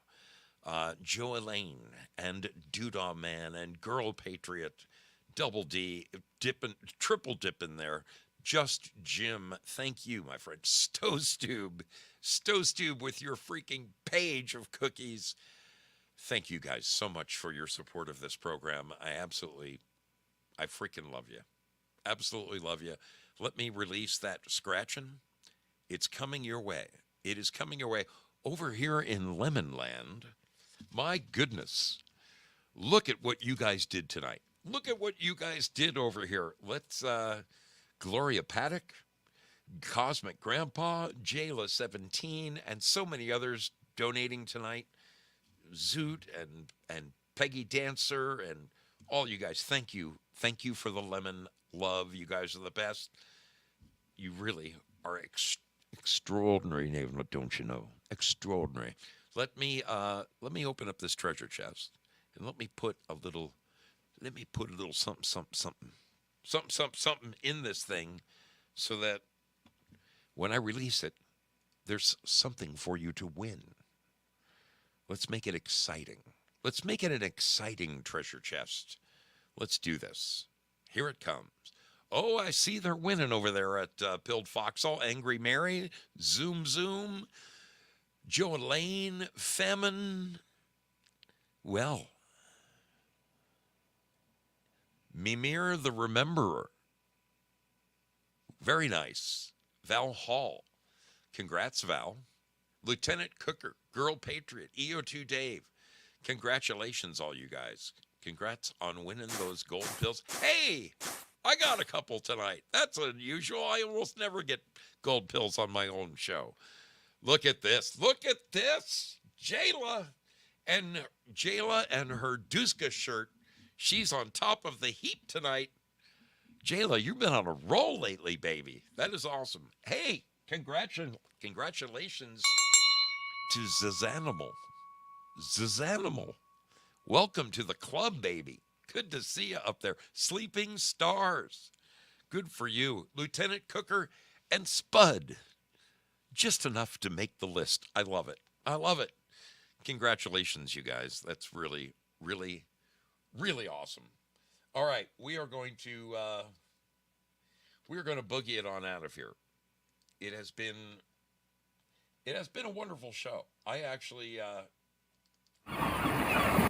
Speaker 2: Joe Elaine and Doodah Man and Girl Patriot, Double D, triple dip in there. Just Jim, thank you, my friend. Stowstube with your freaking page of cookies. Thank you guys so much for your support of this program. I freaking love you. Absolutely love you. Let me release that scratching. It's coming your way. It is coming your way. Over here in Lemonland, my goodness, look at what you guys did tonight. Look at what you guys did over here. Let's, Gloria Paddock, Cosmic Grandpa, Jayla17, and so many others donating tonight. Zoot and Peggy Dancer and all you guys. Thank you. Thank you for the lemon love. You guys are the best. You really are extraordinary, don't you know? Extraordinary. Let me open up this treasure chest and let me put a little something in this thing, so that when I release it, there's something for you to win. Let's make it exciting. Let's make it an exciting treasure chest. Let's do this. Here it comes. Oh, I see they're winning over there at Pilled Foxhole. Angry Mary, Zoom, Joe Lane, Famine. Well, Mimir the Rememberer. Very nice. Val Hall. Congrats, Val. Lieutenant Cooker, Girl Patriot, EO2 Dave. Congratulations, all you guys. Congrats on winning those gold pills. Hey, I got a couple tonight. That's unusual. I almost never get gold pills on my own show. Look at this. Look at this. Jayla and her Duska shirt. She's on top of the heap tonight. Jayla, you've been on a roll lately, baby. That is awesome. Hey, congratulations to Zazanimal. Zazanimal. Welcome to the club, baby. Good to see you up there. Sleeping Stars. Good for you. Lieutenant Cooker and Spud. Just enough to make the list. I love it. I love it. Congratulations, you guys. That's really, really, really awesome. All right, we are going to boogie it on out of here. It has been a wonderful show. I actually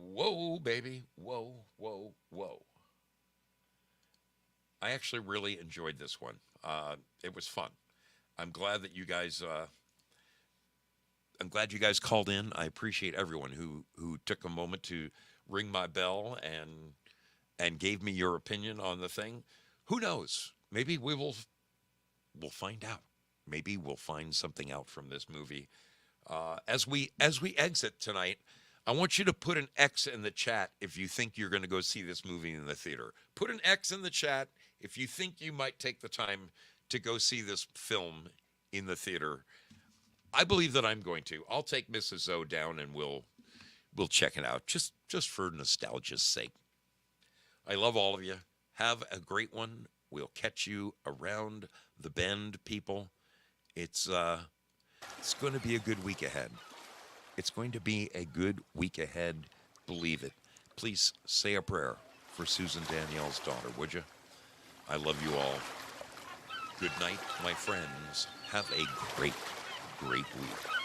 Speaker 2: whoa, baby. Whoa, whoa, whoa. I actually really enjoyed this one. It was fun. I'm glad that you guys called in. I appreciate everyone who took a moment to ring my bell and gave me your opinion on the thing. Who knows? Maybe we'll find out. Maybe we'll find something out from this movie. As we exit tonight, I want you to put an X in the chat if you think you're going to go see this movie in the theater. Put an X in the chat if you think you might take the time to go see this film in the theater. I believe that I'm going to. I'll take Mrs. Zoe down and we'll check it out just for nostalgia's sake. I love all of you. Have a great one. We'll catch you around the bend, people. It's going to be a good week ahead. It's going to be a good week ahead. Believe it. Please say a prayer for Susan Danielle's daughter, would you? I love you all. Good night, my friends. Have a great, great week.